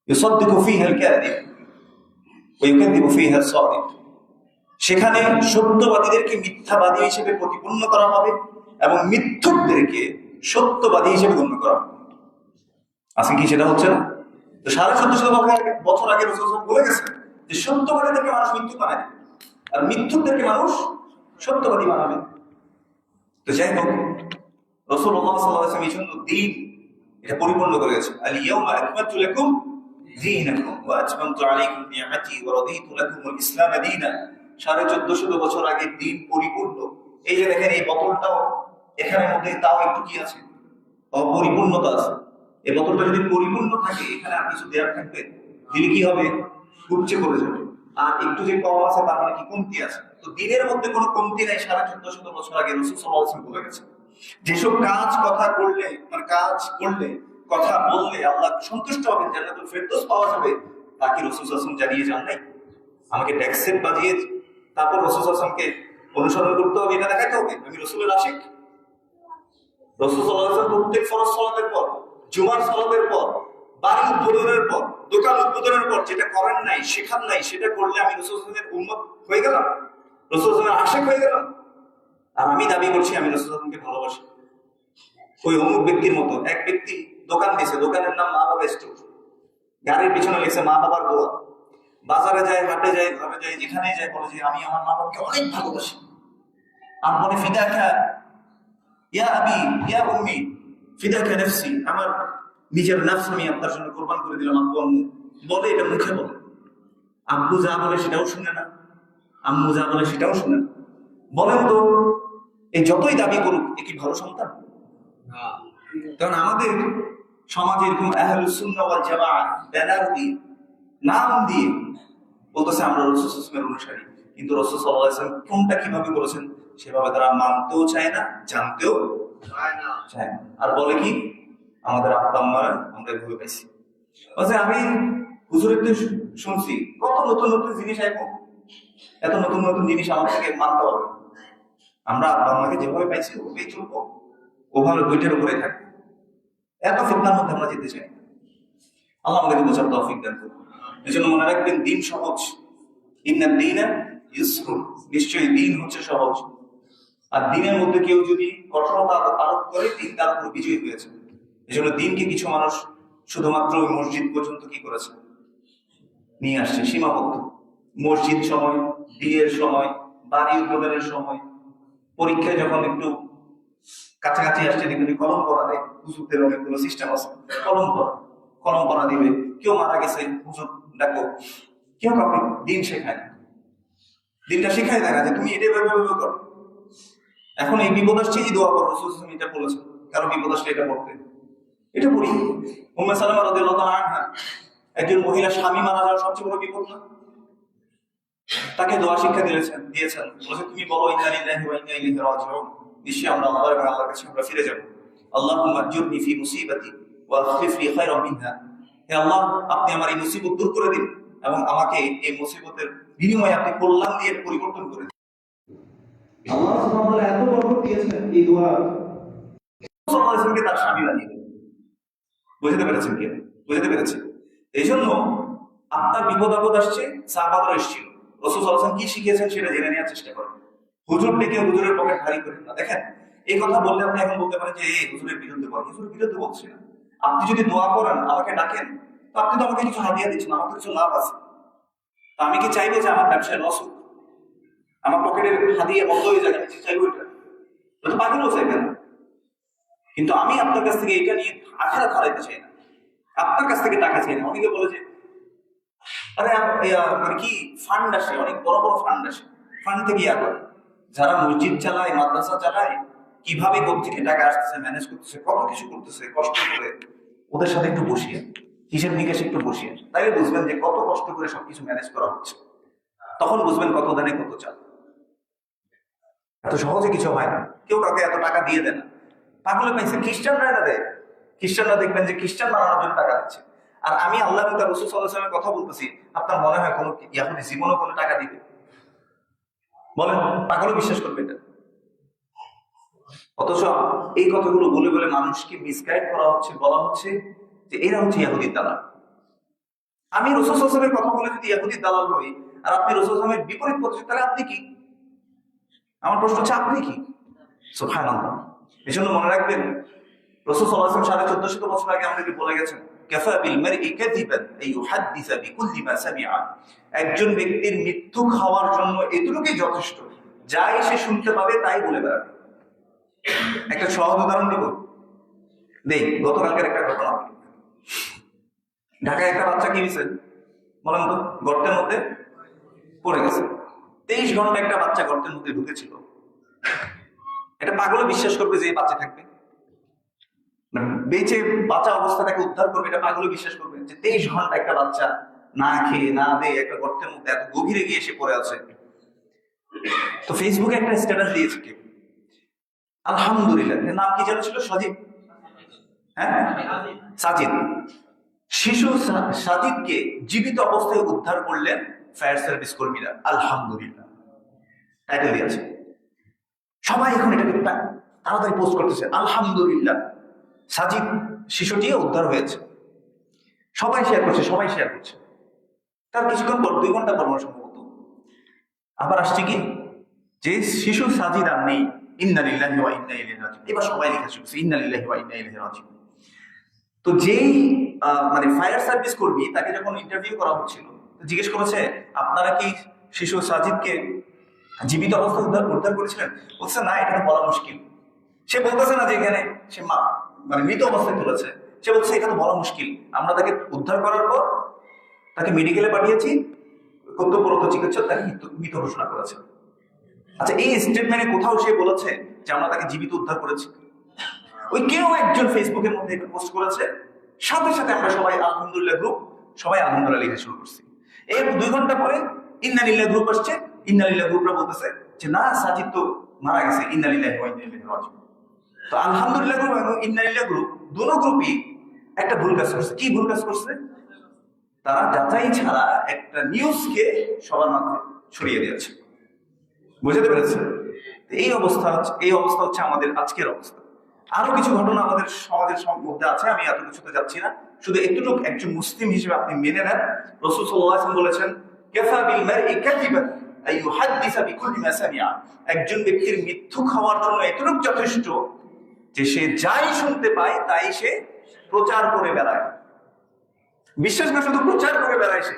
ইউসাদ্দিকু ফীহা আল-কাযিব ওয়া ইউকাযযিবু ফীহা আস-সাদিক, সেখানে সত্যবাদীদেরকে মিথ্যাবাদী হিসেবে প্রতিপন্ন করা হবে এবং মিথ্যুকদেরকে সত্যবাদী হিসেবে গণ্য করা হবে। আজকে কি সেটা হচ্ছে না? তো 1450 বছর আগে রাসূল বলে গেছেন যে সত্যবাদীদেরকে মানুষ মিথ্যুক বানাবে আর মিথ্যুকদেরকে মানুষ সত্যবাদী বানাবে। তো যাই হোক, রাসূলুল্লাহ সাল্লাল্লাহু আলাইহি ওয়াসাল্লাম এই জন্য দ্বীন এটা পরিপূর্ণ করে গেছেন। আল ইয়াউমা আকমালতু লাকুম দীনাকুম ওয়া আতমামতু আলাইকুম নি'মাতি ওয়া রাদিতু লাকুমুল ইসলাম দীনান। 1450 বছর আগে দ্বীন পরিপূর্ণ। এই যে দেখেন, এই বোতলটাও এখানের মধ্যে তাও একটু কি আছে? অপরিপূর্ণতা আছে। এই বোতলটা যদি পরিপূর্ণ থাকে, এখানে আর কিছু দেওয়ার থাকবে, দিলে কি হবে? উপচে পড়ে যাবে। আর একটু যে কম আছে তার মানে কি কমতি আছে? তো দিনের মধ্যে কোনো কমতি নাই। 1450 বছর আগে রাসূল সাল্লাল্লাহু আলাইহি ওয়াসাল্লাম বলে গেছেন যেসব কাজ কথা করলে, মানে কাজ করলে, কথা বললে আল্লাহ সন্তুষ্ট হবেন, জান্নাতুল ফেরদৌস পাওয়া যাবে, তাকে রাসূল সাল্লাল্লাহু আলাইহি ওয়াসাল্লাম জানিয়ে যান নাই? আমাকে ট্যাক্সেট বাজিয়ে তারপর রাসূল সাল্লাল্লাহু আলাইহি ওয়াসাল্লামকে অনুসরণ করতে হবে, এটা দেখাতে হবে আমি রাসূলের আশিক। রাসূল সাল্লাল্লাহু আলাইহি ওয়াসাল্লাম প্রত্যেক ফরজ সালাতের পর, জুমার সালাতের পর, বাড়ি উদ্বোধনের পর, দোকান উদ্বোধনের পর যেটা করেন নাই, শেখান নাই, সেটা করলে আমি রাসূল সাল্লাল্লাহু আলাইহি ওয়াসাল্লামের উম্মত হয়ে গেলাম, রাসূল সাল্লাল্লাহু আলাইহি ওয়াসাল্লামের আশিক হয়ে গেলাম। আর আমি দাবি করছি আমি রাসূল সাল্লাল্লাহু আলাইহি ওয়াসাল্লামকে ভালোবাসি। ওই অমুক ব্যক্তির মতো এক ব্যক্তি দোকান দিয়েছে, দোকানের নাম মা বাবা স্টোর, গাড়ির পিছনে লিখছে মা বাবার দোয়া। বাজারে যায়, হাটে যায়, ঘরে যায়, যেখানে যায় বলে যে আমি আমার মা বাবাকে অনেক ভালোবাসি। আর বলে ফিদাকা ইয়া আবি ইয়া উম্মি ফিদাকা নাফসি, আমার নিজের নফস আমি আপনার জন্য কুরবান করে দিলাম আব্বু আম্মু। বলে এটা মুখে বলে, আব্বু যা বলে সেটাও শুনে না, আম্মু যা বলে সেটাও শুনে না। বলেন তো, এই যতই দাবি করুক এ কি ভালো সন্তান? কারণ আমাদের সমাজে এরকম আহলুস সুন্নাহ ওয়াল জামাআহ ব্যানার দিয়ে, নাম দিয়ে বলতেছে আমরা রাসূল সাল্লাল্লাহু আলাইহি ওয়াসাল্লামের অনুসারী, কিন্তু রাসূল সাল্লাল্লাহু আলাইহি ওয়াসাল্লাম কোনটা কিভাবে বলেছেন সেভাবে তারা মানতেও চায় না, জানতেও চায় না। আর বলে কি আমাদের আব্বা আম্মারা আমরা এভাবে পাইছি। বলছে আমি হুজুরের থেকে শুনছি কত নতুন নতুন জিনিস আইবো, এত নতুন নতুন জিনিস আমাদেরকে মানতে হবে। আমরা আব্বা আম্মাকে যেভাবে পাইছি ওভাবেই চলবো, ওভাবে বইটার উপরে থাকবো। এত ফিতনার মধ্যে আমরা যেতে চাই। আল্লাহ আমাদেরকে বোঝার তৌফিক দান করুন। এই জন্য মনে রাখবেন, দিন সহজ। ইন্নাদ দীনা ইউসরুন, নিশ্চয়ই দিন হচ্ছে সহজ। আর দিনের মধ্যে কেউ যদি কঠোরতা আরোপ করে, দিন তার উপর বিজয়ী হয়েছে। এই জন্য দিনকে কিছু মানুষ শুধুমাত্র ওই মসজিদ পর্যন্ত কি করেছে, নিয়ে আসছে সীমাবদ্ধ। মসজিদ সময়, বিয়ের সময়, বাড়ি উদ্বোধনের সময়, পরীক্ষায় যখন একটু কাছাকাছি আসছে দেখবেন কলম পড়া দেয়। হুজুরদের অনেকগুলো সিস্টেম আছে, কলম পড়া দিবে। কেউ মারা গেছে হুজুর ডাকো, কেউ কাউকে দিন শেখায় না, দিনটা শেখায় না যে তুমি এটা ব্যবহার করো। এখন এই বিপদ আসছে, এই দোয়া করো, রাসূল সাল্লাল্লাহু আলাইহি ওয়াসাল্লাম এটা বলেছেন, কারো বিপদ আসলে এটা পড়তে, এটা পড়ি। উম্মে সালামা রাদিয়াল্লাহু তাআলা আনহা, একজন মহিলা স্বামী মারা যাওয়ার সবচেয়ে বড় বিপদ না, তাকে দোয়া শিক্ষা দিয়েছেন। বলেছে তুমি বলো ইন্না লিল্লাহি ওয়া ইন্না ইলাইহি রাজিউন, নিশ্চয়ই আমরা আল্লাহ এবং আল্লাহর কাছে আমরা ফিরে যাব। আল্লাহুম্মা আজুরনি ফি মুসিবাতি ওয়া আখলিফ লি খায়রাম মিনহা, হে আল্লাহ আপনি আমার এই মুসিবত দূর করে দিন এবং আমাকে এই মুসিবতের বিনিময়ে আপনি কল্যাণ দিয়ে পরিবর্তন করে দিন। আল্লাহ সুবহানাহু ওয়া তাআলা এত বরকত দিয়েছেন এই দোয়া। সাল্লাল্লাহু আলাইহি ওয়াসাল্লামকে তার স্বামী বানিয়ে দিলেন। বুঝতে পেরেছেন কি? বুঝতে পেরেছেন? এই জন্য আপনার বিপদ আপদ আসছে, সাহাবারা এসেছিল, রাসূল সাল্লাল্লাহু আলাইহি ওয়াসাল্লাম কি শিখিয়েছেন সেটা জেনে নেওয়ার চেষ্টা করেন। হুজুর ডেকে হুজুরের পকেট ভারী করেন না। দেখেন, এই কথা বললে আপনি এখন বলতে পারেন যে এই হুজুরের বিরুদ্ধে বলেন। হুজুরের বিরুদ্ধে বলছি না। আপনি যদি দোয়া করেন, আমাকে ডাকেন, তো আপনি তো আমাকে কিছু হাদিয়া দিচ্ছেন, আমার তো কিছু লাভ আছে। তা আমি কি চাইবো যে আমার ব্যবসায় লস হোক, আমার পকেটের হাদিয়া বন্ধ হয়ে যায়? আমি চাইবো এটা? তো পাগলও চাইবেন না। কিন্তু আমি আপনার কাছ থেকে এটা নিয়ে আখাড়া হারাইতে চাই না, আপনার কাছ থেকে টাকা চাই না। অনেকে বলে যে আরে মানে কি ফান্ড আসে, অনেক বড় বড় ফান্ড আসে, ফান্ড থেকে ইয়া করে। যারা মসজিদ চালায়, মাদ্রাসা চালায়, কিভাবে থেকে টাকা আসতেছে, ম্যানেজ করতেছে, কত কিছু করতেছে কষ্ট করে, ওদের সাথে একটু বসিয়ে হিসেব নিকেশ একটু বসিয়ে, তাই বুঝবেন যে কত কষ্ট করে সবকিছু ম্যানেজ করা হচ্ছে। তখন বুঝবেন কত দানে কত চাল। এত সহজে কিছু হয় না, কেউ কাউকে এত টাকা দিয়ে দেয় না। পাগলে পাইছে খ্রিস্টানরা এটা দেয়। খ্রিস্টানরা দেখবেন যে খ্রিস্টান বানানোর জন্য টাকা দিচ্ছে। আর আমি আল্লাহ এবং তার রাসূল সাল্লাল্লাহু আলাইহি ওয়াসাল্লামের কথা বলতেছি, আপনার মনে হয় কোনো ইয়াহুদি জীবনও কোনো টাকা দিবে? বলেন, পাগলও বিশ্বাস করবে এটা? অথচ এই কথাগুলো বলে বলে মানুষকে মিসগাইড করা হচ্ছে, বলা হচ্ছে যে এরা হচ্ছে ইহুদির দালাল। আমি রাসূল সাল্লাল্লাহু আলাইহি ওয়াসাল্লামের কথা বলে যদি ইহুদির দালাল হই, আর আপনি রাসূল সাল্লাল্লাহু আলাইহি ওয়াসাল্লামের বিপরীত করছেন, তাহলে আপনি কি? আমার প্রশ্ন হচ্ছে আপনি কি? সুবহানাল্লাহ। এজন্য মনে রাখবেন, রাসূল সাল্লাল্লাহু আলাইহি ওয়াসাল্লাম 1450 বছর আগে আমাদেরকে বলে গেছেন, কাফা বিল মারই কাযিবান আন ইউহাদ্দিসা বিকুল্লি মা সামিআ। একজন ব্যক্তির মৃত্যু খাওয়ার জন্য এতটুকুই যথেষ্ট, যাই সে শুনতে পাবে তাই বলে বেড়াবে। একটা সহজ উদাহরণ দিব, দেই গতকালকের একটা ঘটনা। ঢাকায় একটা বাচ্চা কি হয়েছে বলেন তো? গর্তের মধ্যে পড়ে গেছে। 23 ঘন্টা একটা বাচ্চা গর্তের মধ্যে ঢুকেছিল। এটা পাগলে বিশ্বাস করবে যে বাচ্চা থাকবে, বেঁচে বাঁচা অবস্থাটাকে উদ্ধার করবে, এটা পাগলে বিশ্বাস করবে যে 23 ঘন্টা একটা বাচ্চা না খেয়ে না দিয়ে একটা গর্তের মধ্যে এত গভীরে গিয়ে এসে পড়ে আছে। তো ফেসবুকে একটা স্ট্যাটাস দিয়েছে কেউ, আলহামদুলিল্লাহ, নাম কি যেন ছিল? সজীব, হ্যাঁ সাজিদ। শিশু সাজিদকে জীবিত অবস্থায় উদ্ধার করলেন ফায়ার সার্ভিস কর্মীরা, আলহামদুলিল্লাহ টাইটেল দিয়েছে। সবাই এখন এটাকে তাড়াতাড়ি পোস্ট করতেছে, আলহামদুলিল্লাহ সাজিদ শিশুটিও উদ্ধার হয়েছে। সবাই শেয়ার করছে, সবাই শেয়ার করছে। তার কিছুক্ষণ পর, 2 ঘন্টা পর সম্ভবত আবার আসছে কি, যে শিশু সাজিদ আর নেই, ইন্না লিল্লাহি ওয়া ইন্না ইলাইহি রাজিউন। এবার সবাই লেখা শুরু করছে, ইন্না লিল্লাহি ওয়া ইন্না ইলাইহি রাজিউন। তো যেই মানে ফায়ার সার্ভিস কর্মী, তাকে যখন ইন্টারভিউ করা হচ্ছিল, জিজ্ঞেস করেছে, আপনারা কি শিশু সাজিদকে জীবিত অবস্থায় উদ্ধার করেছিলেন? বলছে না, এটা বলা মুশকিল। সে বলতেছে না যে এখানে সে মানে মৃত অবস্থায় তুলেছে, সে বলছে এটা তো বলা মুশকিল। আমরা তাকে উদ্ধার করার পর তাকে মেডিকেলে পাঠিয়েছি, কর্তব্যরত চিকিৎসক তাকে মৃত ঘোষণা করেছে। আচ্ছা, এই স্টেটমেন্টে কোথাও সে বলেছে যে আমরা তাকে জীবিত উদ্ধার করেছি? ওই কেউ একজন ফেসবুকের মধ্যে এটা পোস্ট করেছে, সাথে সাথে আমরা সবাই আলহামদুলিল্লাহ গ্রুপ, সবাই আলহামদুলিল্লাহ লেখা শুরু করছি। এর 2 ঘন্টা পরে ইন্না লিল্লাহ গ্রুপ আসছে, ইন্না লিল্লাহ গ্রুপরা বলতেছে যে না, সাজিদ তো মারা গেছে, ইন্না লিল্লাহি ওয়া ইন্না ইলাইহি রাজিউন। তো আলহামদুলিল্লাহ গ্রুপ এবং ইন্না লিল্লাহ গ্রুপ, দুটো গ্রুপই একটা ভুল কাজ করছে। কি ভুল কাজ করছে? তারা যাচাই ছাড়া একটা নিউজকে সবার মাঝে ছড়িয়ে দিয়েছে। বুঝতে পেরেছে? এই অবস্থা হচ্ছে আমাদের আজকের অবস্থা। আরো কিছু ঘটনা আমাদের সমাজের মধ্যে আছে, আমি এত কিছুতে যাচ্ছি না, শুধু এতটুকু একজন মুসলিম হিসেবে আপনি মেনে নেন। রাসূল সাল্লাল্লাহু আলাইহি ওয়াসাল্লাম বলেছেন, কাফা বিল মারই কাযিবান আন ইউহাদ্দিসা বিকুল্লি মা সামিআ। একজন ব্যক্তির মৃত্যু খাওয়ার জন্য এতটুকু যথেষ্ট যে সে যাই শুনতে পায় তাই সে প্রচার করে বেড়ায়। বিশ্বাস না, শুধু প্রচার করে বেড়ায়, সে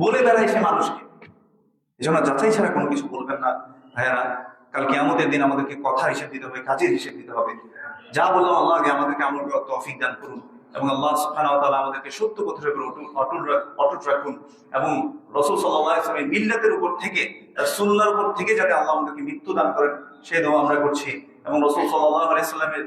বলে বেড়ায় সে মানুষকে। এজন্য যাচাই ছাড়া কোনো কিছু বলবেন না ভাইয়ারা। কাল কিয়ামতের দিন আমাদেরকে কথা হিসেব দিতে হবে, কাজের হিসেব দিতে হবে। যা বললাম, আল্লাহ আমাদেরকে আমল করার তৌফিক দান করুন, এবং আল্লাহ সুবহানাহু ওয়া তাআলা আমাদেরকে সত্য পথের উপর অটুট রাখুন, এবং রাসূল সাল্লাল্লাহু আলাইহি ওয়াসাল্লামের মিল্লাতের উপর থেকে, তার সুন্নাহর উপর থেকে যাতে আল্লাহ আমাদেরকে মৃত্যু দান করেন, সেই দোয়া আমরা করছি। এবং রাসূল সাল্লাল্লাহু আলাইহি ওয়াসাল্লামের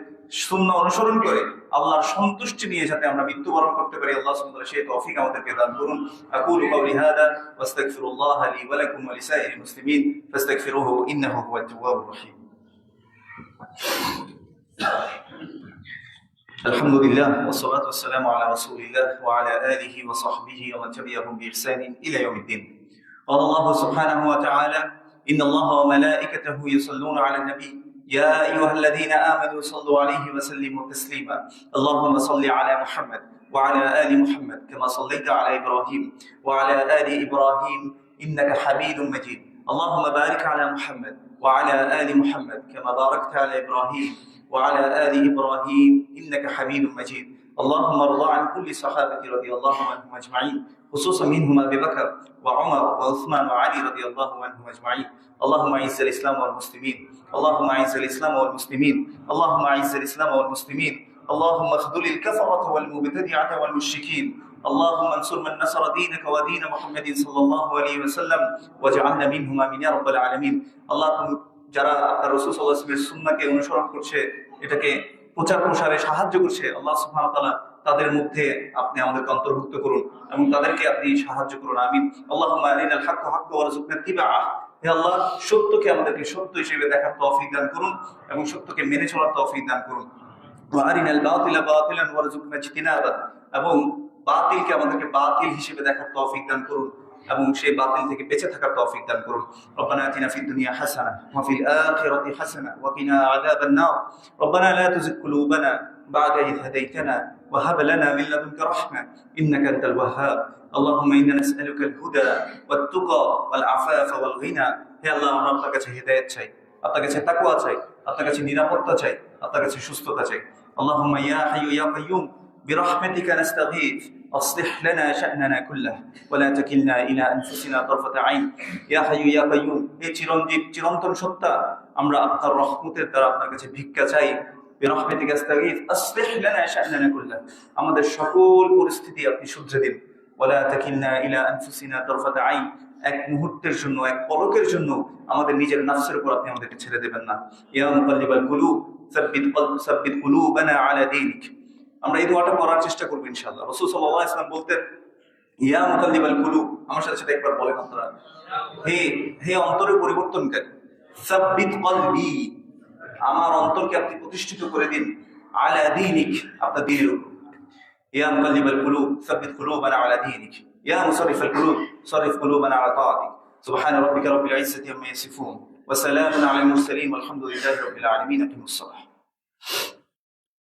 সুন্নাহ অনুসরণ করে আল্লাহর সন্তুষ্টি নিয়ে যাতে আমরা মৃত্যুবরণ করতে পারি, আল্লাহ সুবহানাহু ওয়া তাআলা সেই তৌফিক আমাদেরকে দান করুন। আকুলু কাওলি হাদা ওয়াস্তাগফিরুল্লাহ লি ওয়া লাকুম ওয়া লিসাইরিল মুসলিমিন ফাস্তাগফিরুহু ইন্নাহু হুয়াত তাওয়াবুর রহিম। আলহামদুলিল্লাহ ওয়াসসালাতু ওয়াসসালামু আলা রাসূলিল্লাহ ওয়া আলা আলিহি ওয়া সাহবিহি ওয়া মান তাবি'আহুম বিইহসানিন ইলা ইয়াউমিদ্দিন। ক্বালা আল্লাহু সুবহানাহু ওয়া তাআলা, ইন্নাল্লাহা ওয়া মালাইকাতাহু ইউসাল্লুনা আলান নবী يا أيها الذين آمنوا صلوا عليه وسلموا تسليما اللهم صل على محمد وعلى آل محمد كما صليت على إبراهيم وعلى آل إبراهيم إنك حميد مجيد اللهم بارك على محمد وعلى آل محمد كما باركت على إبراهيم وعلى آل إبراهيم إنك حميد مجيد اللهم ارض عن كل صحابة رضي الله عنهم أجمعين خصوصا منهم أبي بكر وعمر وعثمان وعلي رضي الله عنهم أجمعين اللهم أعز الإسلام والمسلمين اللهم أعز الإسلام والمسلمين اللهم أعز الإسلام والمسلمين اللهم اخذل الكفرة والمبتدعة والمشركين اللهم انصر من نصر دينك ودين محمد صلى الله عليه وسلم واجعلنا منهم آمين يا رب العالمين الله যারা রাসূল সাল্লাল্লাহু আলাইহি ওয়াসাল্লামের সুন্নাহকে অনুসরণ করছে, এটাকে প্রচার প্রসারে সাহায্য করছে, আল্লাহ সুবহানাহু ওয়া তাআলা তাদের মধ্যে আপনি আমাদেরকে অন্তর্ভুক্ত করুন এবং তাদেরকে আপনি সাহায্য করুন, আমিন। আল্লাহুম্মা আরিনাল হাক্কা হাক্কা ওয়ারযুকনা ইত্তিবাআহ। হে আল্লাহ, সত্যকে আমাদেরকে সত্য হিসেবে দেখার তৌফিক দান করুন এবং সত্যকে মেনে চলার তৌফিক দান করুন। ওয়ারিনাল বাতিলা বাতিলান ওয়ারযুকনা ইজতিনাবা, এবং বাতিলকে আমাদেরকে বাতিল হিসেবে দেখার তৌফিক দান করুন এবং সেই বাতিল থেকে বেঁচে থাকার তৌফিক দান করুন। রব্বানা আতিনা ফিদ দুনিয়া হাসানাহ ওয়া ফিল আখিরাতি হাসানাহ ওয়া কিনা আযাবান নার। রব্বানা লা তুযিগ কুলুবানা বা'দা ইয হাদাইতানা ওয়া হাব লানা মিন লাদুনকা রাহমাহ ইন্নাকা আনতাল ওয়াহ্হাব। আল্লাহুম্মা ইন্না নাসআলুকা আল হুদা ওয়াত তুকা ওয়াল আফাফা ওয়াল গিনা। হে আল্লাহ, আমরা আপনার কাছে হিদায়াত চাই, আপনার কাছে তাকওয়া চাই, আপনার কাছে নিরাপত্তা চাই, আপনার কাছে সুস্থতা চাই। আল্লাহুম্মা ইয়া হাইয়্যু ইয়া কাইয়্যুম برحمتك نستغيث أصلح لنا شأننا كله ولا تكلنا إلى أنفسنا طرفة عين يا حي يا قيوم। হে চিরঞ্জীব চিরন্তন সত্তা, আমরা আপনার রহমতের দ্বারা আপনার কাছে ভিক্ষা চাই। برحمتك استغيث أصلح لنا شأننا كله, আমাদের সকল পরিস্থিতি আপনি শুধরে দিন। ولا تكلنا إلى أنفسنا طرفة عين, এক মুহূর্তের জন্য, এক পলকের জন্য আমাদের নিজের নাফসের উপর আপনি আমাদেরকে ছেড়ে দেবেন না। ইয়া মুকাল্লিবাল কুলুব সাব্বিত কুলুবানা আলা দীনিক। আমরা এই দোয়াটা পড়ার চেষ্টা করবো ইনশাআল্লাহ। রাসূল সাল্লাল্লাহু আলাইহি ওয়াসাল্লাম বলতেন, ইয়া মুকাল্লিবাল কুলুব, আমার সাথে সাথে একবার বলেন আপনারা, হে হে অন্তরের পরিবর্তনকারী, সাব্বিত কলবি, আমার অন্তরকে আপনি প্রতিষ্ঠিত করে দিন, আলা দীনিক, আপনার দ্বীনের উপর। ইয়া মুকাল্লিবাল কুলুব সাব্বিত কুলুবানা আলা দীনিক, ইয়া মুসাররিফাল কুলুব সাররিফ কুলুবানা আলা তাআতিক। সুবহান রাব্বিকা রাব্বিল ইজ্জাতি আম্মা ইয়াসিফুন ওয়া সালামুন আলাল মুরসালিন ওয়ালহামদুলিল্লাহি রাব্বিল আলামিন। আকিমুস সালাহ।